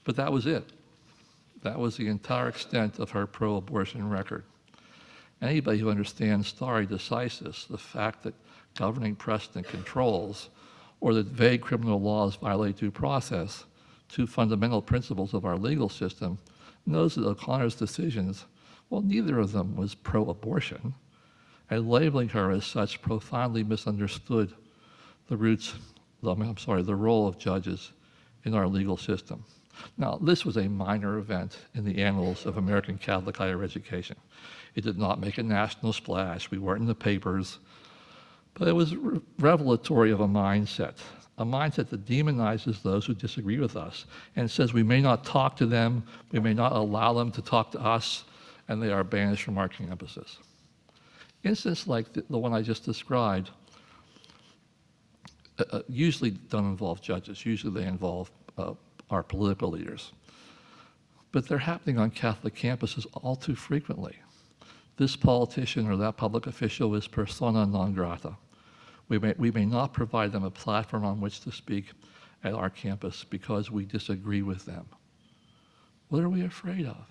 But that was it. That was the entire extent of her pro-abortion record. Anybody who understands stare decisis, the fact that governing precedent controls, or that vague criminal laws violate due process, two fundamental principles of our legal system, knows that O'Connor's decisions, well, neither of them was pro-abortion, and labeling her as such profoundly misunderstood the role of judges in our legal system. Now, this was a minor event in the annals of American Catholic higher education. It did not make a national splash. We weren't in the papers. But it was revelatory of a mindset that demonizes those who disagree with us and says we may not talk to them, we may not allow them to talk to us, and they are banished from our campuses. Incidents like the one I just described usually don't involve judges. Usually they involve our political leaders. But they're happening on Catholic campuses all too frequently. This politician or that public official is persona non grata. We may not provide them a platform on which to speak at our campus because we disagree with them. What are we afraid of?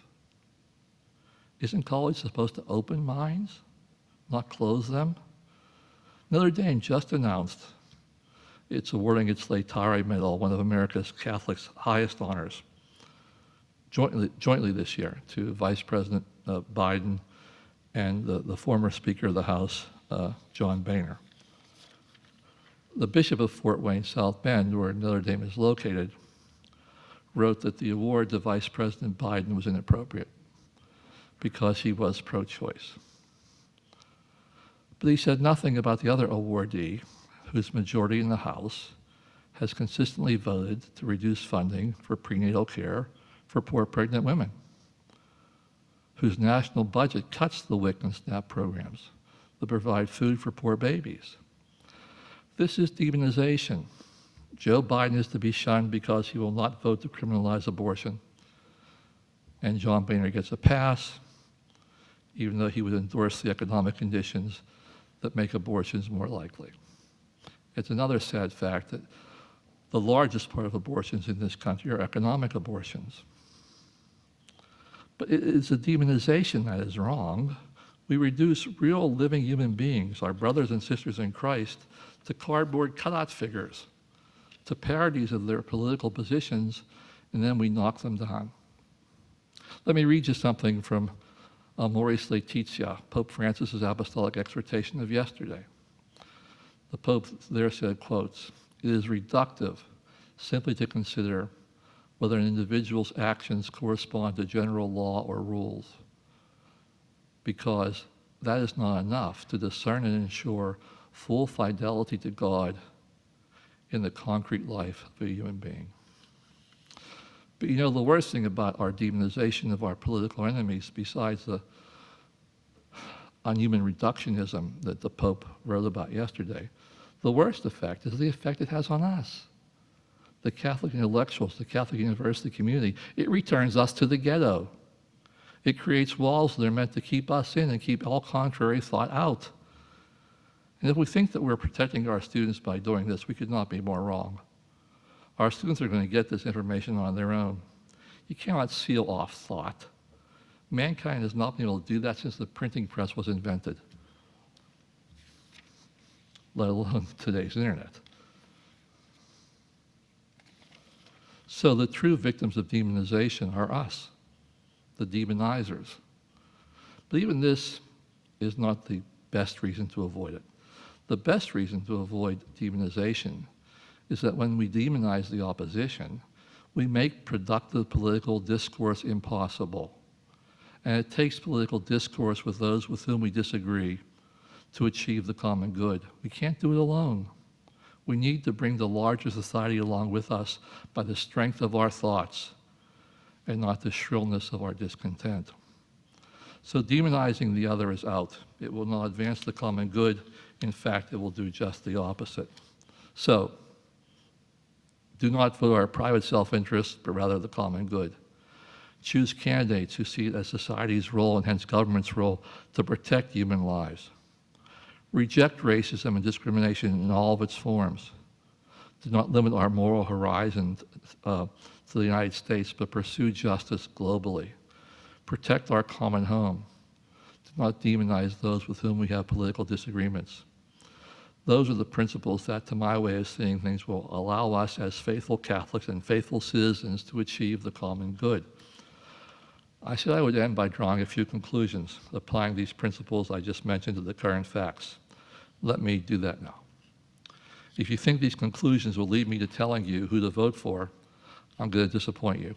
Isn't college supposed to open minds, not close them? Notre Dame just announced it's awarding its Laetare Medal, one of America's Catholics' highest honors, jointly this year to Vice President Biden and the former Speaker of the House, John Boehner. The Bishop of Fort Wayne, South Bend, where Notre Dame is located, wrote that the award to Vice President Biden was inappropriate because he was pro-choice. But he said nothing about the other awardee, whose majority in the House has consistently voted to reduce funding for prenatal care for poor pregnant women, whose national budget cuts the WIC and SNAP programs that provide food for poor babies. This is demonization. Joe Biden is to be shunned because he will not vote to criminalize abortion. And John Boehner gets a pass, even though he would endorse the economic conditions that make abortions more likely. It's another sad fact that the largest part of abortions in this country are economic abortions. But it's a demonization that is wrong. We reduce real living human beings, our brothers and sisters in Christ, to cardboard cutout figures, to parodies of their political positions, and then we knock them down. Let me read you something from Amoris Laetitia, Pope Francis's apostolic exhortation of yesterday. The Pope there said, quotes, "It is reductive simply to consider whether an individual's actions correspond to general law or rules, because that is not enough to discern and ensure full fidelity to God in the concrete life of a human being." But you know, the worst thing about our demonization of our political enemies, besides the unhuman reductionism that the Pope wrote about yesterday, the worst effect is the effect it has on us. The Catholic intellectuals, the Catholic university community, it returns us to the ghetto. It creates walls that are meant to keep us in and keep all contrary thought out. And if we think that we're protecting our students by doing this, we could not be more wrong. Our students are going to get this information on their own. You cannot seal off thought. Mankind has not been able to do that since the printing press was invented, let alone today's internet. So the true victims of demonization are us, the demonizers. But even this is not the best reason to avoid it. The best reason to avoid demonization is that when we demonize the opposition, we make productive political discourse impossible. And it takes political discourse with those with whom we disagree to achieve the common good. We can't do it alone. We need to bring the larger society along with us by the strength of our thoughts and not the shrillness of our discontent. So demonizing the other is out. It will not advance the common good. In fact, it will do just the opposite. So Do not vote our private self-interest, but rather the common good. Choose candidates who see it as society's role and hence government's role to protect human lives. Reject racism and discrimination in all of its forms. Do not limit our moral horizon to the United States, but pursue justice globally. Protect our common home. Do not demonize those with whom we have political disagreements. Those are the principles that, to my way of seeing things, will allow us as faithful Catholics and faithful citizens to achieve the common good. I said I would end by drawing a few conclusions, applying these principles I just mentioned to the current facts. Let me do that now. If you think these conclusions will lead me to telling you who to vote for, I'm going to disappoint you.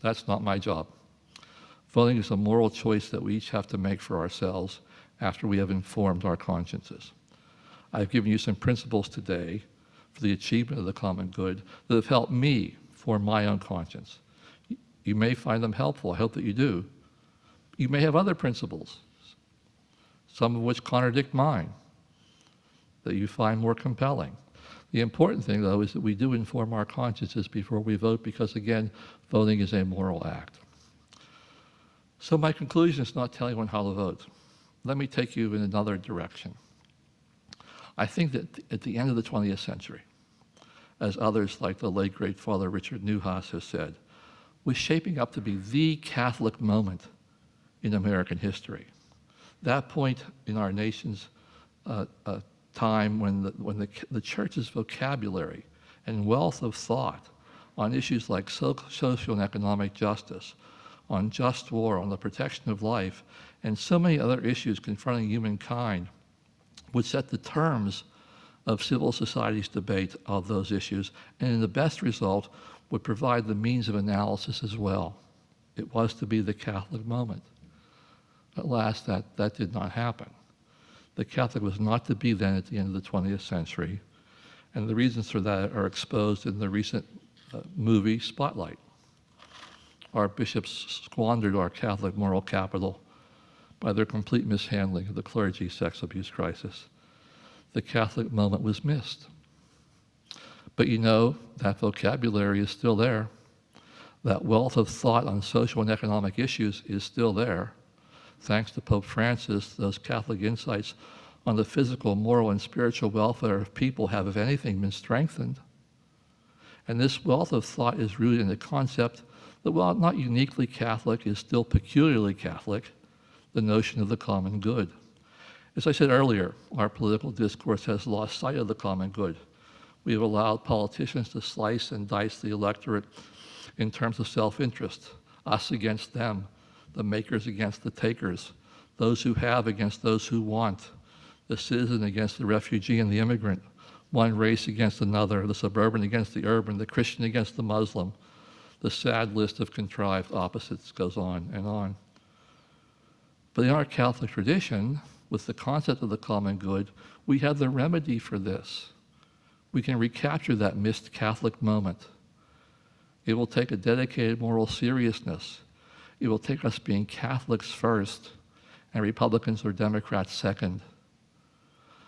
That's not my job. Voting is a moral choice that we each have to make for ourselves after we have informed our consciences. I've given you some principles today for the achievement of the common good that have helped me form my own conscience. You may find them helpful. I hope that you do. You may have other principles, some of which contradict mine, that you find more compelling. The important thing, though, is that we do inform our consciences before we vote because, again, voting is a moral act. So my conclusion is not telling anyone how to vote. Let me take you in another direction. I think that at the end of the 20th century, as others like the late great Father Richard Neuhaus has said, was shaping up to be the Catholic moment in American history. That point in our nation's time when the church's vocabulary and wealth of thought on issues like social and economic justice, on just war, on the protection of life, and so many other issues confronting humankind would set the terms of civil society's debate of those issues, and in the best result, would provide the means of analysis as well. It was to be the Catholic moment. Alas, that did not happen. The Catholic was not to be then at the end of the 20th century, and the reasons for that are exposed in the recent movie Spotlight. Our bishops squandered our Catholic moral capital by their complete mishandling of the clergy sex abuse crisis. The Catholic moment was missed. But you know, that vocabulary is still there. That wealth of thought on social and economic issues is still there. Thanks to Pope Francis, those Catholic insights on the physical, moral, and spiritual welfare of people have, if anything, been strengthened. And this wealth of thought is rooted in the concept that, while not uniquely Catholic, is still peculiarly Catholic, the notion of the common good. As I said earlier, our political discourse has lost sight of the common good. We have allowed politicians to slice and dice the electorate in terms of self-interest, us against them, the makers against the takers, those who have against those who want, the citizen against the refugee and the immigrant, one race against another, the suburban against the urban, the Christian against the Muslim. The sad list of contrived opposites goes on and on. But in our Catholic tradition, with the concept of the common good, we have the remedy for this. We can recapture that missed Catholic moment. It will take a dedicated moral seriousness. It will take us being Catholics first and Republicans or Democrats second.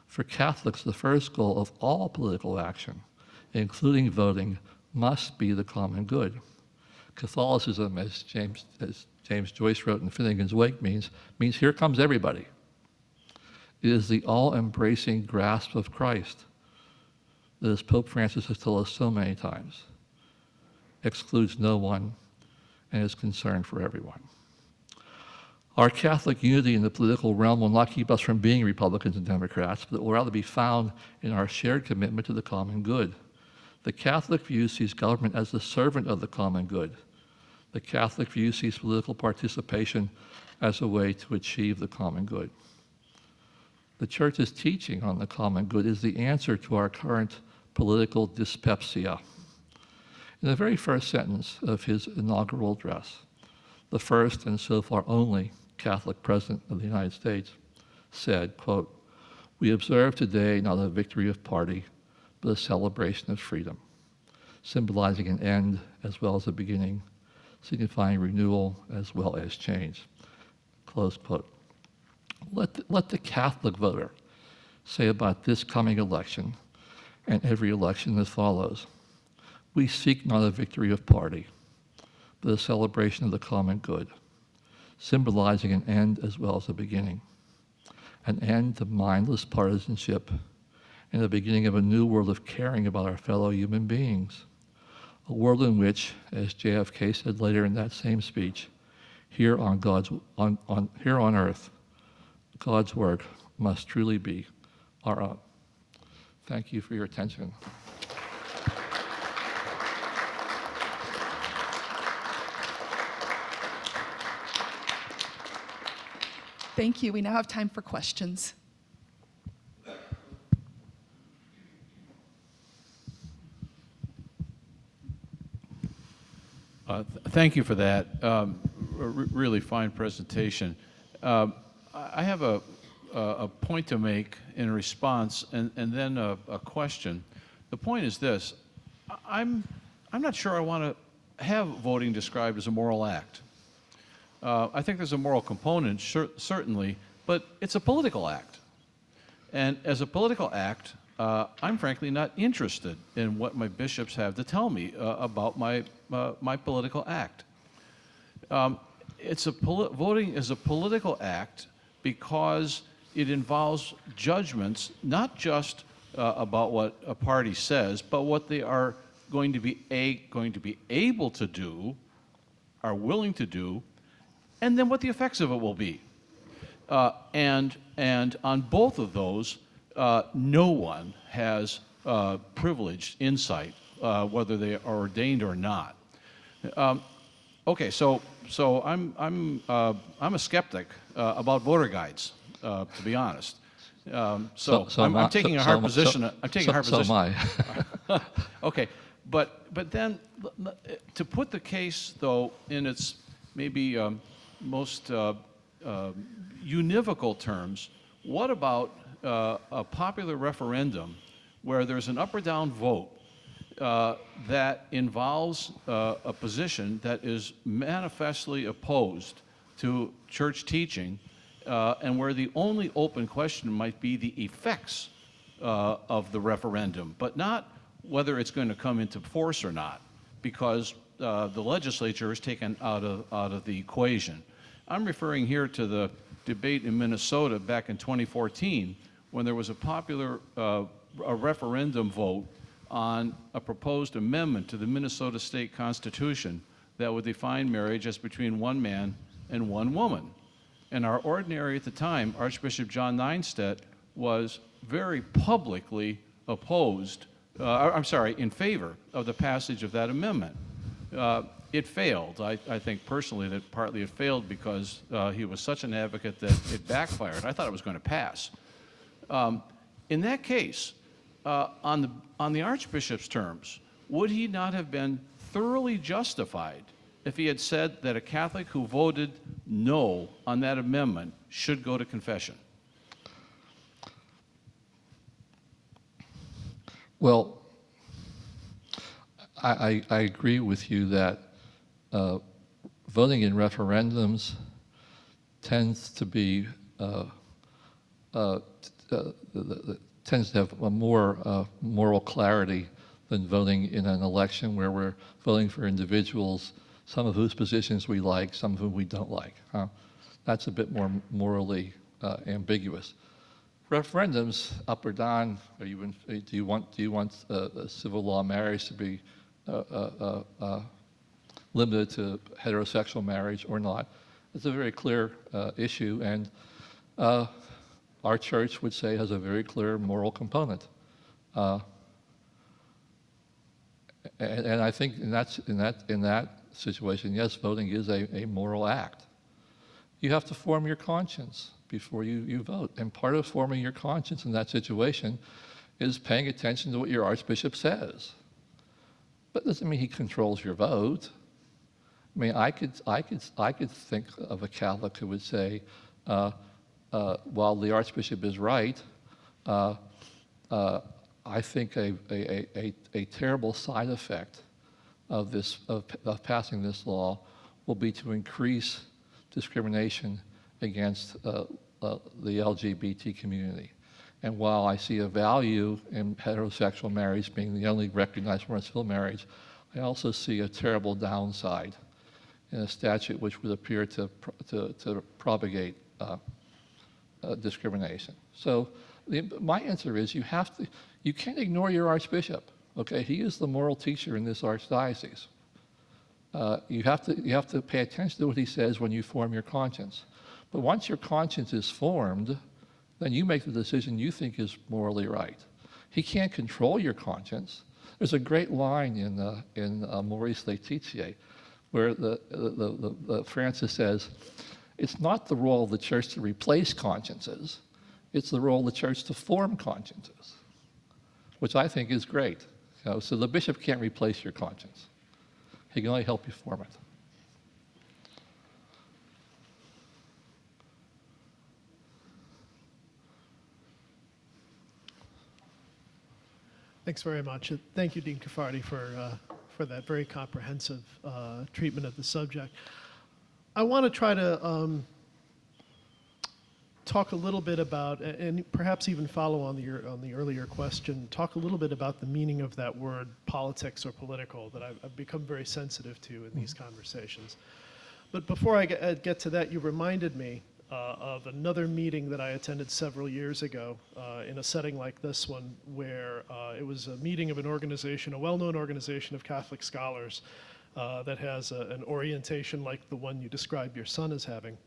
For Catholics, the first goal of all political action, including voting, must be the common good. Catholicism, as James Joyce wrote in Finnegan's Wake, means here comes everybody. It is the all-embracing grasp of Christ that, as Pope Francis has told us so many times, excludes no one and is concerned for everyone. Our Catholic unity in the political realm will not keep us from being Republicans and Democrats, but it will rather be found in our shared commitment to the common good. The Catholic view sees government as the servant of the common good. The Catholic view sees political participation as a way to achieve the common good. The Church's teaching on the common good is the answer to our current political dyspepsia. In the very first sentence of his inaugural address, the first and so far only Catholic President of the United States said, quote, "We observe today not a victory of party, but a celebration of freedom, symbolizing an end as well as a beginning, signifying renewal as well as change." Close quote. Let the Catholic voter say about this coming election and every election that follows, We seek not a victory of party, but a celebration of the common good, symbolizing an end as well as a beginning, an end to mindless partisanship, and the beginning of a new world of caring about our fellow human beings, a world in which, as JFK said later in that same speech, here on earth, God's work must truly be our own. Thank you for your attention. Thank you. We now have time for questions. Thank you for that. Really fine presentation. I have a point to make in response, and then a question. The point is this: I'm not sure I want to have voting described as a moral act. I think there's a moral component, certainly, but it's a political act. And as a political act, I'm frankly not interested in what my bishops have to tell me about my political act. Voting is a political act because it involves judgments, not just about what a party says, but what they are going to be able to do, are willing to do, and then what the effects of it will be. And on both of those, no one has privileged insight, whether they are ordained or not. Okay, so I'm a skeptic about voter guides, to be honest. So I'm taking a hard position. I'm taking a hard position. So am I. Okay, but then to put the case though in its maybe most univocal terms, what about a popular referendum where there's an up or down vote that involves a position that is manifestly opposed to church teaching, and where the only open question might be the effects of the referendum, but not whether it's going to come into force or not, because the legislature is taken out of the equation. I'm referring here to the debate in Minnesota back in 2014 when there was a popular a referendum vote on a proposed amendment to the Minnesota State Constitution that would define marriage as between one man and one woman. And our ordinary at the time, Archbishop John Nienstedt, was very publicly opposed, in favor of the passage of that amendment. It failed. I think personally that partly it failed because he was such an advocate that it backfired. I thought it was going to pass. In that case, on the Archbishop's terms, would he not have been thoroughly justified if he had said that a Catholic who voted no on that amendment should go to confession? Well, I agree with you that voting in referendums tends to be tends to have a more moral clarity than voting in an election where we're voting for individuals, some of whose positions we like, some of whom we don't like. That's a bit more morally ambiguous. Referendums, up or down, do you want civil law marriage to be limited to heterosexual marriage or not? It's a very clear issue, and our church would say has a very clear moral component. And I think in that situation, yes, voting is a moral act. You have to form your conscience before you vote. And part of forming your conscience in that situation is paying attention to what your Archbishop says. But it doesn't mean he controls your vote. I mean, I could think of a Catholic who would say, while the Archbishop is right, I think a terrible side effect of passing this law will be to increase discrimination against the LGBT community. And while I see a value in heterosexual marriage being the only recognized form of civil marriage, I also see a terrible downside in a statute which would appear to propagate discrimination. So my answer is you can't ignore your Archbishop. Okay, he is the moral teacher in this archdiocese. You have to pay attention to what he says when you form your conscience. But once your conscience is formed, then you make the decision you think is morally right. He can't control your conscience. There's a great line in Maurice Laetitia where the Francis says, it's not the role of the church to replace consciences, it's the role of the church to form consciences, which I think is great. So the bishop can't replace your conscience. He can only help you form it. Thanks very much. Thank you, Dean Cafardi, for that very comprehensive treatment of the subject. I want to try to talk a little bit about, and perhaps even follow on the earlier question, talk a little bit about the meaning of that word politics or political that I've become very sensitive to in these conversations. But before I get to that, you reminded me of another meeting that I attended several years ago in a setting like this one, where it was a meeting of an organization, a well-known organization of Catholic scholars that has an orientation like the one you described your son as having.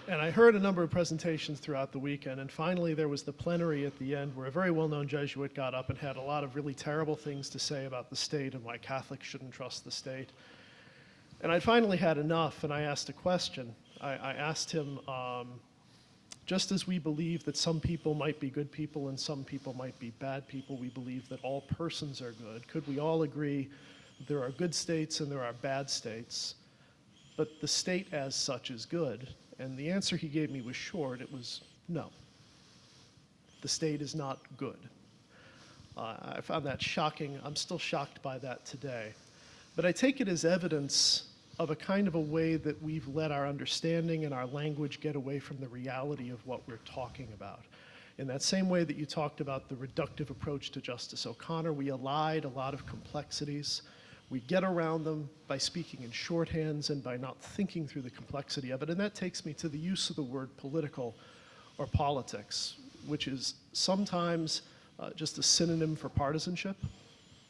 And I heard a number of presentations throughout the weekend, and finally there was the plenary at the end where a very well-known Jesuit got up and had a lot of really terrible things to say about the state and why Catholics shouldn't trust the state. And I finally had enough, and I asked a question. I asked him, just as we believe that some people might be good people and some people might be bad people, we believe that all persons are good. Could we all agree there are good states and there are bad states, but the state as such is good? And the answer he gave me was short. It was no. The state is not good. I found that shocking. I'm still shocked by that today. But I take it as evidence of a kind of a way that we've let our understanding and our language get away from the reality of what we're talking about. In that same way that you talked about the reductive approach to Justice O'Connor, we allied a lot of complexities. We get around them by speaking in shorthands and by not thinking through the complexity of it. And that takes me to the use of the word political or politics, which is sometimes just a synonym for partisanship,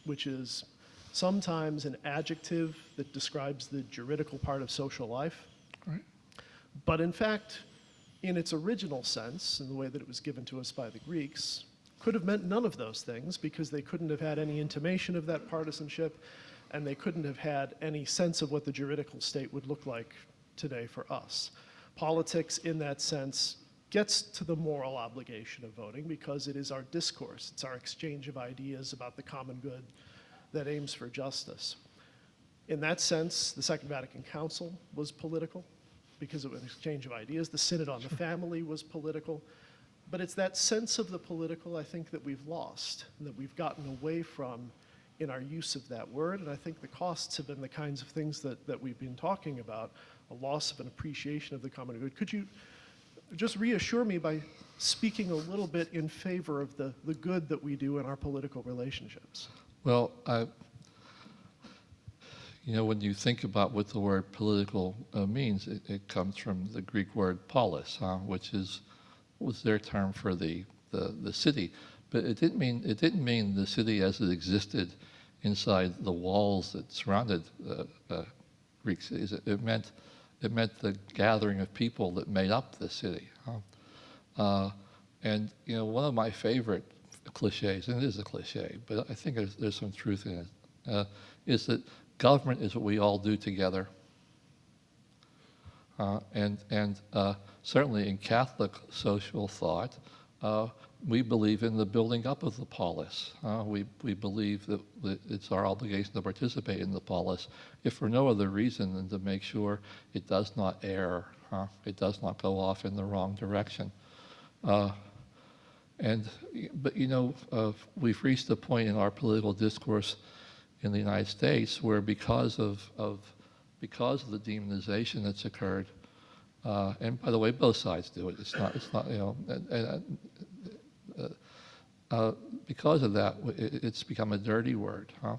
which is sometimes an adjective that describes the juridical part of social life. Right. But in fact, in its original sense, in the way that it was given to us by the Greeks, could have meant none of those things because they couldn't have had any intimation of that partisanship, and they couldn't have had any sense of what the juridical state would look like today for us. Politics, in that sense, gets to the moral obligation of voting because it is our discourse, it's our exchange of ideas about the common good that aims for justice. In that sense, the Second Vatican Council was political because it was an exchange of ideas. The Synod on the Family was political. But it's that sense of the political, I think, that we've lost and that we've gotten away from in our use of that word. And I think the costs have been the kinds of things that we've been talking about, a loss of an appreciation of the common good. Could you just reassure me by speaking a little bit in favor of the good that we do in our political relationships? Well, when you think about what the word political means, it comes from the Greek word polis, which was their term for the city. But it didn't mean the city as it existed inside the walls that surrounded Greek cities. It meant the gathering of people that made up the city. And one of my favorite cliches, and it is a cliche, but I think there's some truth in it, is that government is what we all do together. And certainly in Catholic social thought, we believe in the building up of the polis. We believe that it's our obligation to participate in the polis, if for no other reason than to make sure it does not err, it does not go off in the wrong direction. But we've reached a point in our political discourse in the United States where because of the demonization that's occurred, And by the way, both sides do it. It's not, because of that, it's become a dirty word, huh?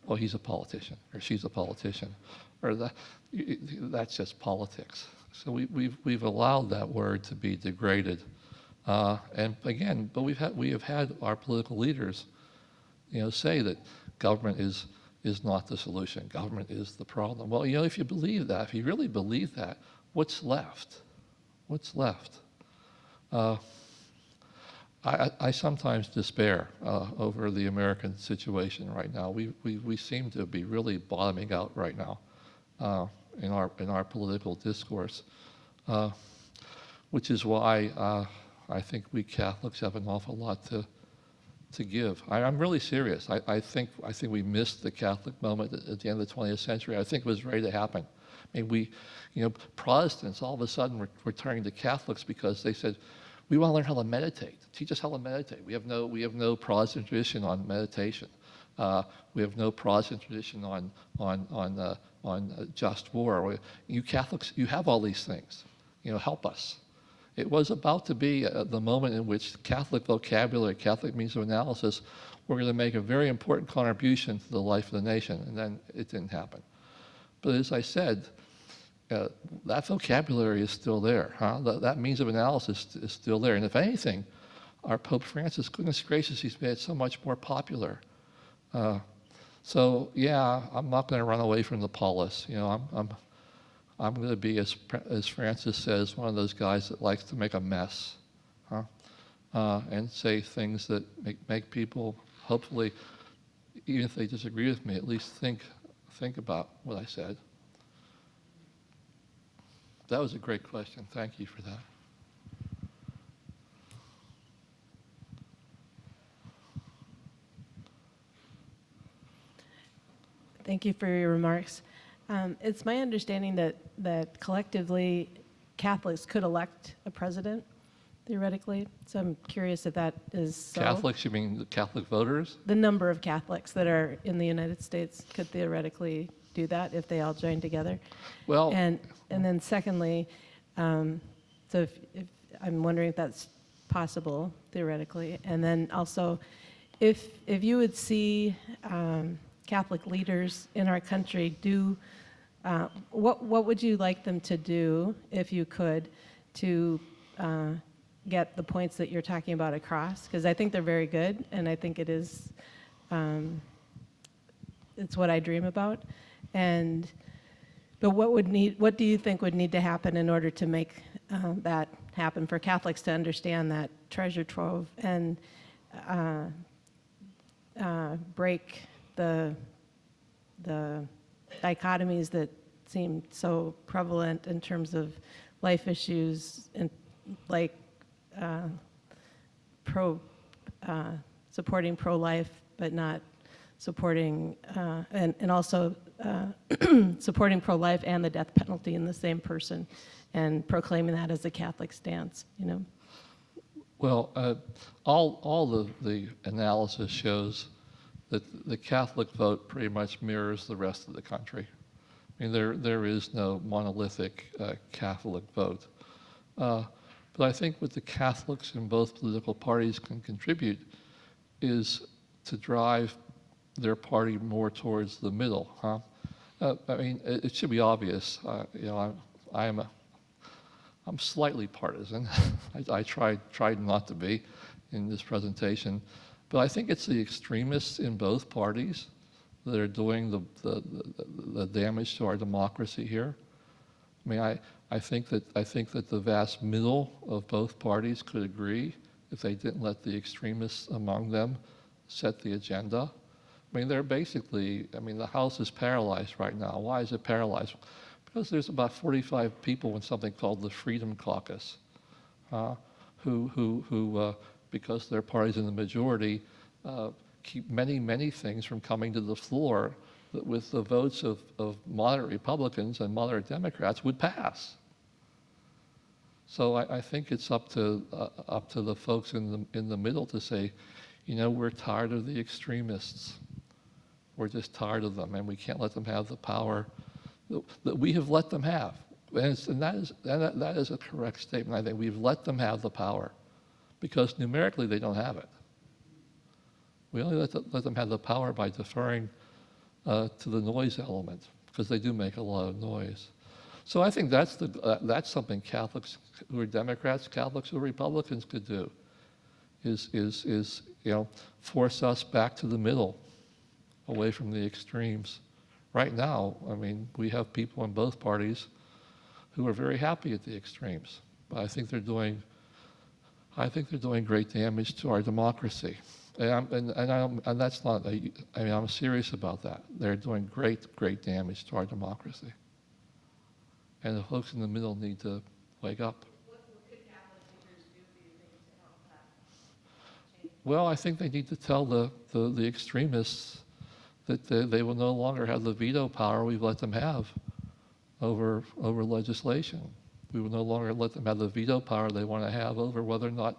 Well, he's a politician, or she's a politician, or that's just politics. So we've allowed that word to be degraded. And again, but we have had our political leaders, say that government is not the solution. Government is the problem. Well, if you believe that, if you really believe that, what's left? What's left? I sometimes despair over the American situation right now. We seem to be really bottoming out right now in our political discourse, which is why I think we Catholics have an awful lot to give. I'm really serious. I think we missed the Catholic moment at the end of the 20th century. I think it was ready to happen. I mean, Protestants all of a sudden were turning to Catholics because they said, we want to learn how to meditate. Teach us how to meditate. We have no Protestant tradition on meditation. We have no Protestant tradition on just war. You Catholics, you have all these things. Help us. It was about to be the moment in which Catholic vocabulary, Catholic means of analysis, were going to make a very important contribution to the life of the nation, and then it didn't happen. But as I said, that vocabulary is still there. Huh? That means of analysis is still there. And if anything, our Pope Francis, goodness gracious, he's made it so much more popular. So yeah, I'm not going to run away from the polis. I'm going to be, as Francis says, one of those guys that likes to make a mess, huh? And say things that make people, hopefully, even if they disagree with me, at least think about what I said. That was a great question. Thank you for that. Thank you for your remarks. It's my understanding that collectively Catholics could elect a president, theoretically. So I'm curious if that is so. Catholics, you mean the Catholic voters? The number of Catholics that are in the United States could theoretically do that if they all join together. Well, and then secondly, so if I'm wondering if that's possible theoretically, and then also if you would see Catholic leaders in our country do, what would you like them to do, if you could, to get the points that you're talking about across? Because I think they're very good, and I think it is, it's what I dream about. But what do you think would need to happen in order to make that happen for Catholics to understand that treasure trove and break the dichotomies that seem so prevalent in terms of life issues and like supporting pro-life but not supporting and also supporting pro-life and the death penalty in the same person and proclaiming that as a Catholic stance, Well, all the analysis shows that the Catholic vote pretty much mirrors the rest of the country. I mean, there is no monolithic Catholic vote. But I think what the Catholics in both political parties can contribute is to drive their party more towards the middle, huh? I mean, it should be obvious. I'm slightly partisan. I tried not to be in this presentation, but I think it's the extremists in both parties that are doing the damage to our democracy here. I mean, I think that the vast middle of both parties could agree if they didn't let the extremists among them set the agenda. I mean, they're basically, the House is paralyzed right now. Why is it paralyzed? Because there's about 45 people in something called the Freedom Caucus, who because their party's in the majority, keep many things from coming to the floor that with the votes of moderate Republicans and moderate Democrats would pass. So I think it's up to the folks in the middle to say, we're tired of the extremists. We're just tired of them, and we can't let them have the power that we have let them have. And that is a correct statement. I think we've let them have the power because numerically they don't have it. We only let them have the power by deferring to the noise element because they do make a lot of noise. So I think that's something Catholics who are Democrats, Catholics who are Republicans could do, is force us back to the middle, away from the extremes. Right now, I mean, we have people in both parties who are very happy at the extremes, but I think they're doing great damage to our democracy. And that's not, I'm serious about that. They're doing great damage to our democracy. And the folks in the middle need to wake up. What could Catholic leaders do, you think, to help that change? Well, I think they need to tell the extremists that they will no longer have the veto power we've let them have over legislation. We will no longer let them have the veto power they want to have over whether or not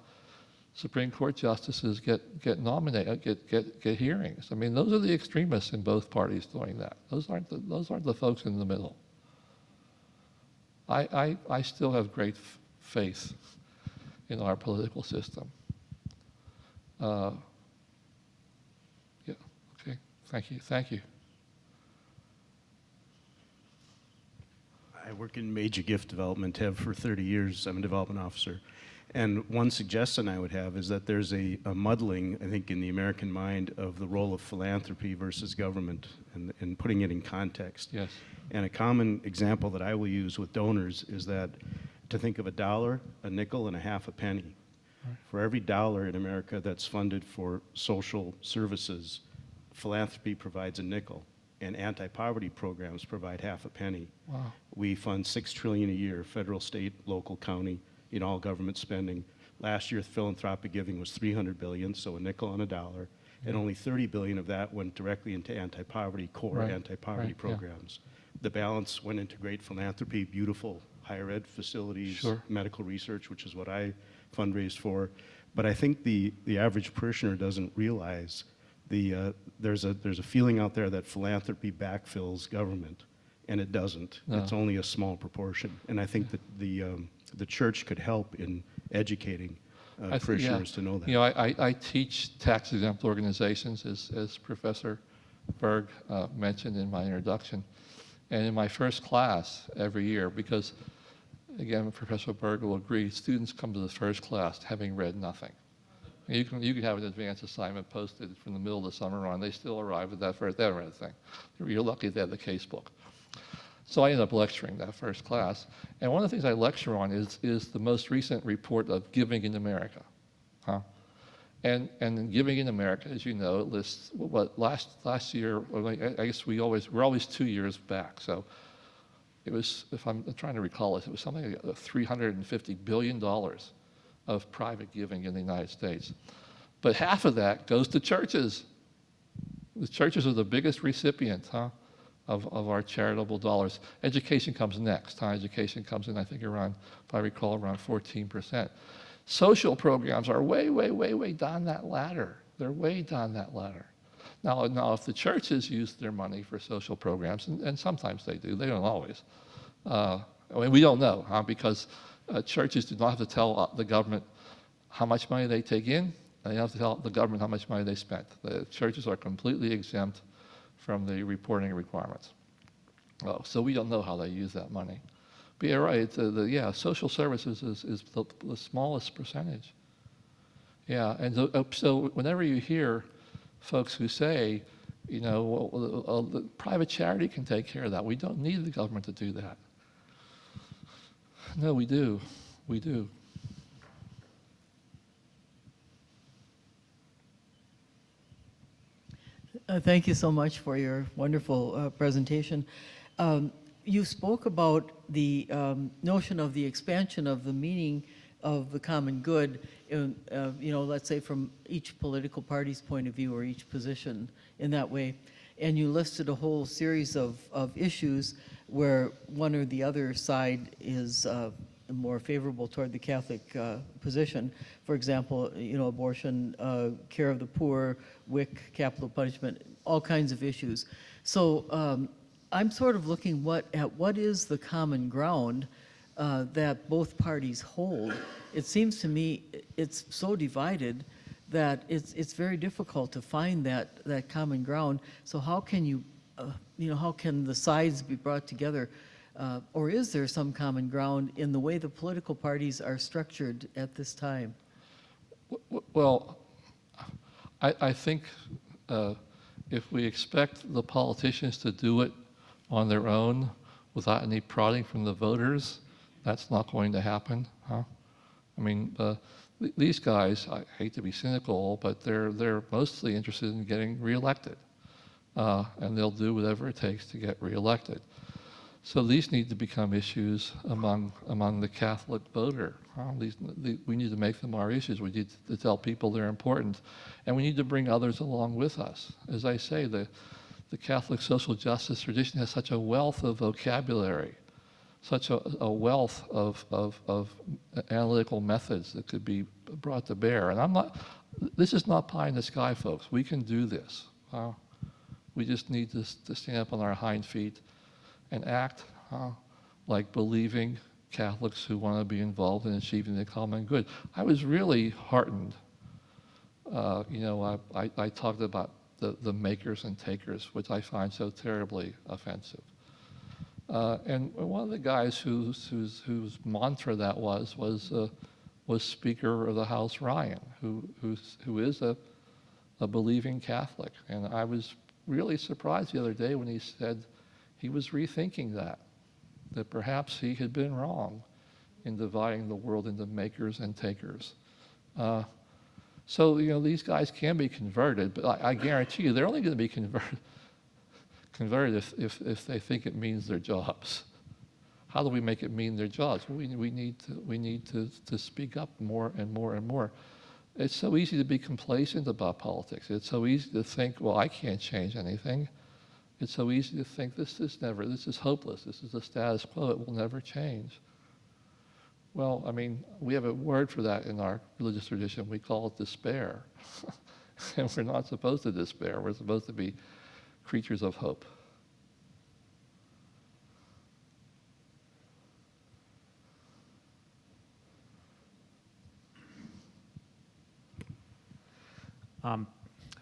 Supreme Court justices get nominated, get hearings. I mean, those are the extremists in both parties doing that. Those aren't the folks in the middle. I still have great faith in our political system. Yeah. Okay. Thank you. I work in major gift development, have for 30 years. I'm a development officer. And one suggestion I would have is that there's a muddling, I think, in the American mind of the role of philanthropy versus government and putting it in context. Yes. And a common example that I will use with donors is that to think of a dollar, a nickel, and a half a penny. Right. For every dollar in America that's funded for social services, philanthropy provides a nickel, and anti-poverty programs provide half a penny. Wow. We fund $6 trillion a year, federal, state, local, county, in all government spending. Last year, philanthropic giving was $300 billion, so a nickel on a dollar, and only $30 billion of that went directly into anti-poverty, core anti-poverty programs. Yeah. The balance went into great philanthropy, beautiful higher ed facilities, medical research, which is what I fundraised for. But I think the average parishioner doesn't realize there's a feeling out there that philanthropy backfills government, and it doesn't. No. It's only a small proportion. And I think that the church could help in educating parishioners to know that. You know, I teach tax-exempt organizations, as Professor Berg mentioned in my introduction. And in my first class every year, because, again, Professor Berg will agree, students come to the first class having read nothing. You can have an advanced assignment posted from the middle of the summer on. They still arrive at that first, they haven't read a thing. You're lucky they have the case book. So I ended up lecturing that first class. And one of the things I lecture on is the most recent report of Giving in America. And Giving in America, as you know, it lists what last year, I guess we're always 2 years back. So it was, if I'm trying to recall it was something like $350 billion of private giving in the United States. But half of that goes to churches. The churches are the biggest recipient, of our charitable dollars. Education comes next. Education comes in, I think, around, if I recall, around 14%. Social programs are way, way, way, way down that ladder. They're way down that ladder. Now, if the churches use their money for social programs, and sometimes they do, they don't always. I mean, we don't know, because churches do not have to tell the government how much money they take in, and they don't have to tell the government how much money they spent. The churches are completely exempt from the reporting requirements. So we don't know how they use that money. But you're right, social services is the smallest percentage. Yeah, and so whenever you hear folks who say, the private charity can take care of that, we don't need the government to do that. No, we do. We do. Thank you so much for your wonderful presentation. You spoke about the notion of the expansion of the meaning of the common good, let's say from each political party's point of view or each position in that way. And you listed a whole series of issues where one or the other side is more favorable toward the Catholic position. For example, abortion, care of the poor, WIC, capital punishment, all kinds of issues. So I'm sort of looking at what is the common ground that both parties hold. It seems to me it's so divided that it's very difficult to find that common ground. So how can you, how can the sides be brought together? Or is there some common ground in the way the political parties are structured at this time? Well, I think if we expect the politicians to do it on their own without any prodding from the voters, that's not going to happen. Huh? I mean, these guys, I hate to be cynical, but they're mostly interested in getting reelected. And they'll do whatever it takes to get reelected. So these need to become issues among the Catholic voter. We need to make them our issues. We need to tell people they're important. And we need to bring others along with us. As I say, the Catholic social justice tradition has such a wealth of vocabulary, such a wealth of analytical methods that could be brought to bear. And this is not pie in the sky, folks. We can do this. We just need to stand up on our hind feet and act like believing Catholics who want to be involved in achieving the common good. I was really heartened. I talked about the makers and takers, which I find so terribly offensive. And one of the guys whose mantra that was Speaker of the House Ryan, who is a believing Catholic. And I was really surprised the other day when he said he was rethinking that perhaps he had been wrong in dividing the world into makers and takers. So these guys can be converted, but I guarantee you they're only going to be converted if they think it means their jobs. How do we make it mean their jobs? We need to speak up more and more and more. It's so easy to be complacent about politics. It's so easy to think, well, I can't change anything. It's so easy to think this is hopeless. This is the status quo. It will never change. Well, I mean, we have a word for that in our religious tradition. We call it despair. And we're not supposed to despair. We're supposed to be creatures of hope.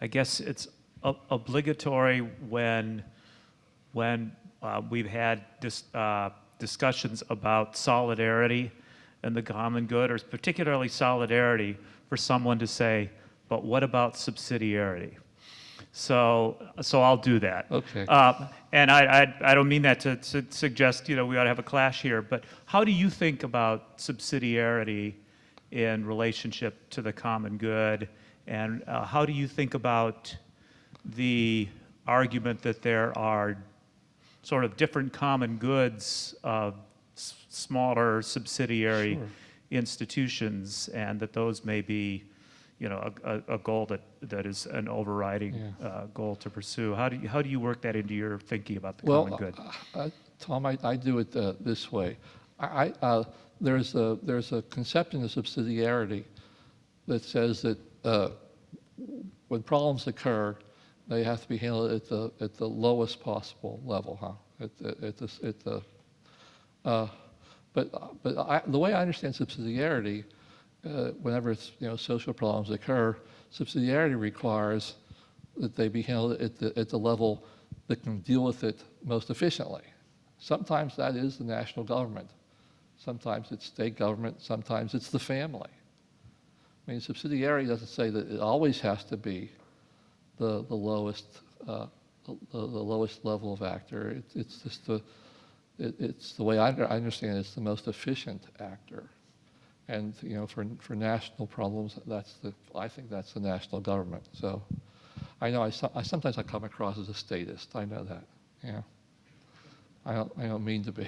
I guess it's obligatory when we've had discussions about solidarity and the common good, or particularly solidarity, for someone to say, but what about subsidiarity? So I'll do that. Okay. And I don't mean that to suggest we ought to have a clash here, but how do you think about subsidiarity in relationship to the common good? And how do you think about the argument that there are sort of different common goods of smaller subsidiary institutions, and that those may be, a goal that is an overriding goal to pursue? How do you work that into your thinking about the common good? Tom, I do it this way. There's a conception of subsidiarity that says that when problems occur, they have to be handled at the lowest possible level, But the way I understand subsidiarity, whenever it's, social problems occur, subsidiarity requires that they be handled at the level that can deal with it most efficiently. Sometimes that is the national government. Sometimes it's state government. Sometimes it's the family. I mean, subsidiarity doesn't say that it always has to be the lowest level of actor. It's just it's the way I understand it, it's the most efficient actor. And for national problems, I think that's the national government. So I know sometimes I come across as a statist. I know that. Yeah. I don't mean to be.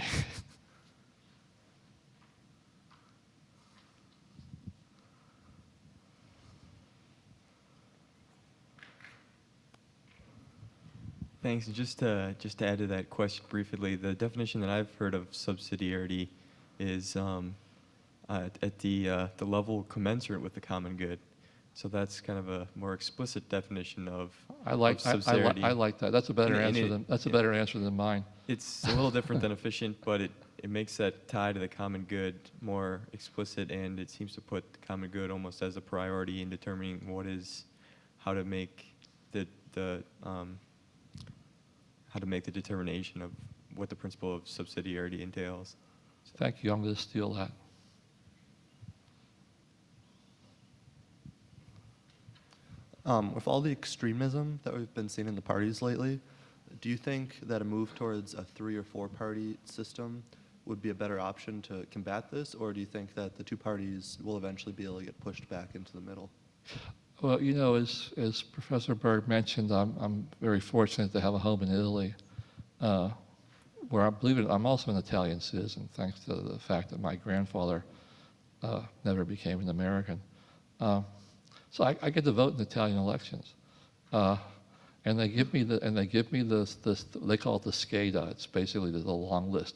Thanks. Just to add to that question briefly, the definition that I've heard of subsidiarity is at the level commensurate with the common good. So that's kind of a more explicit definition of I like that. That's a better answer than mine. It's a little different than efficient, but it makes that tie to the common good more explicit, and it seems to put the common good almost as a priority in determining how to make the determination of what the principle of subsidiarity entails. Thank you. I'm going to steal that. With all the extremism that we've been seeing in the parties lately, do you think that a move towards a 3 or 4 party system would be a better option to combat this, or do you think that the 2 parties will eventually be able to get pushed back into the middle? Well, you know, as Professor Berg mentioned, I'm very fortunate to have a home in Italy, where I believe I'm also an Italian citizen, thanks to the fact that my grandfather never became an American. So I get to vote in Italian elections, and they give me the they call it the scheda. It's basically the long list,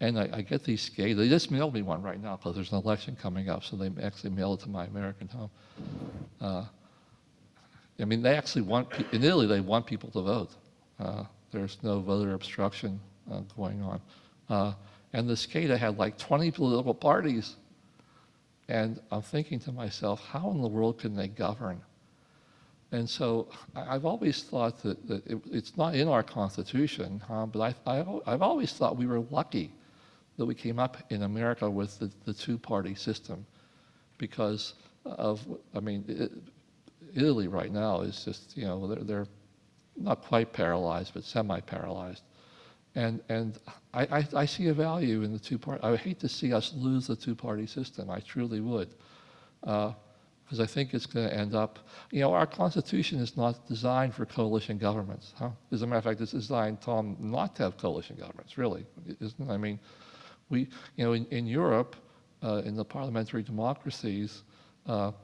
and I get these scheda. They just mailed me one right now because there's an election coming up, so they actually mail it to my American home. I mean, they actually in Italy they want people to vote. There's no voter obstruction going on, and the scheda had like 20 political parties. And I'm thinking to myself, how in the world can they govern? And so I've always thought that it's not in our Constitution, but I've always thought we were lucky that we came up in America with the 2-party system, because Italy right now is just, you know, they're not quite paralyzed, but semi-paralyzed. And I see a value in the 2-party. I would hate to see us lose the 2-party system. I truly would, because I think it's going to end up. You know, our Constitution is not designed for coalition governments. As a matter of fact, it's designed, Tom, not to have coalition governments. Really, isn't it? I mean, in Europe, in the parliamentary democracies, the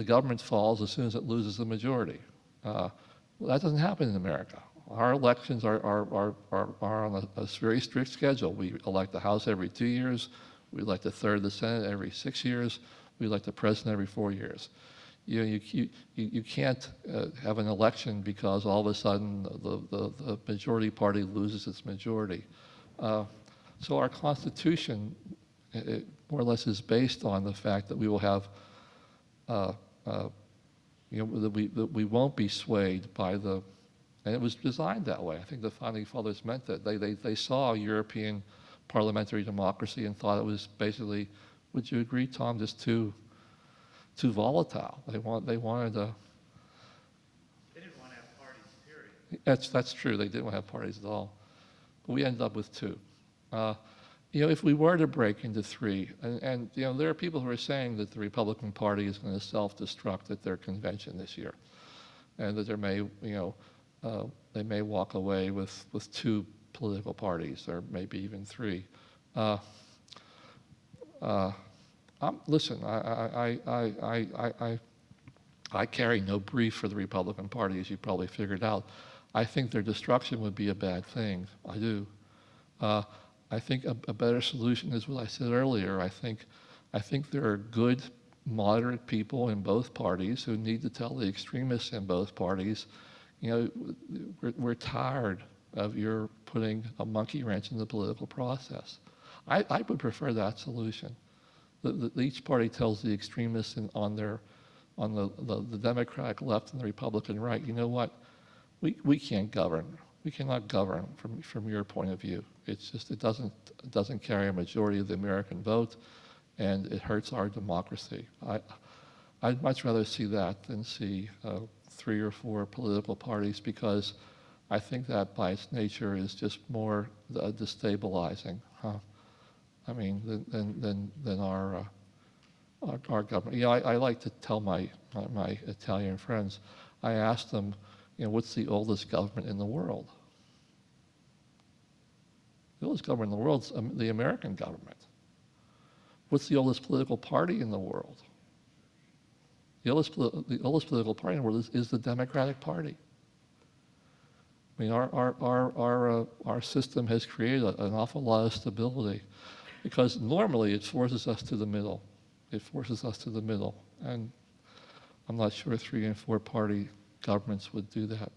government falls as soon as it loses the majority. Well, that doesn't happen in America. Our elections are on a very strict schedule. We elect the House every 2 years. We elect a third of the Senate every 6 years. We elect the president every 4 years. You can't have an election because all of a sudden the majority party loses its majority. So our Constitution, more or less, is based on the fact that we will have, that we won't be swayed by the. And it was designed that way. I think the Founding Fathers meant that. They saw European parliamentary democracy and thought it was basically, would you agree, Tom, just too volatile. They wanted to. They didn't want to have parties, period. That's true. They didn't want to have parties at all. But we ended up with 2. If we were to break into 3, and there are people who are saying that the Republican Party is going to self-destruct at their convention this year, and that there may, they may walk away with 2 political parties, or maybe even 3. Listen, I carry no brief for the Republican Party, as you probably figured out. I think their destruction would be a bad thing. I do. I think a better solution is what I said earlier. I think there are good, moderate people in both parties who need to tell the extremists in both parties, we're tired of your putting a monkey wrench in the political process. I would prefer that solution. Each party tells the extremists on the Democratic left and the Republican right, you know what, we can't govern. We cannot govern from your point of view. It's just, it doesn't carry a majority of the American vote, and it hurts our democracy. I'd much rather see that than see 3 or 4 political parties, because I think that by its nature is just more destabilizing. I mean, than our government. I like to tell my Italian friends, I ask them, what's the oldest government in the world? The oldest government in the world is the American government. What's the oldest political party in the world? The oldest political party in the world is the Democratic Party. I mean, our system has created an awful lot of stability, because normally it forces us to the middle. It forces us to the middle. And I'm not sure 3 and 4 party governments would do that.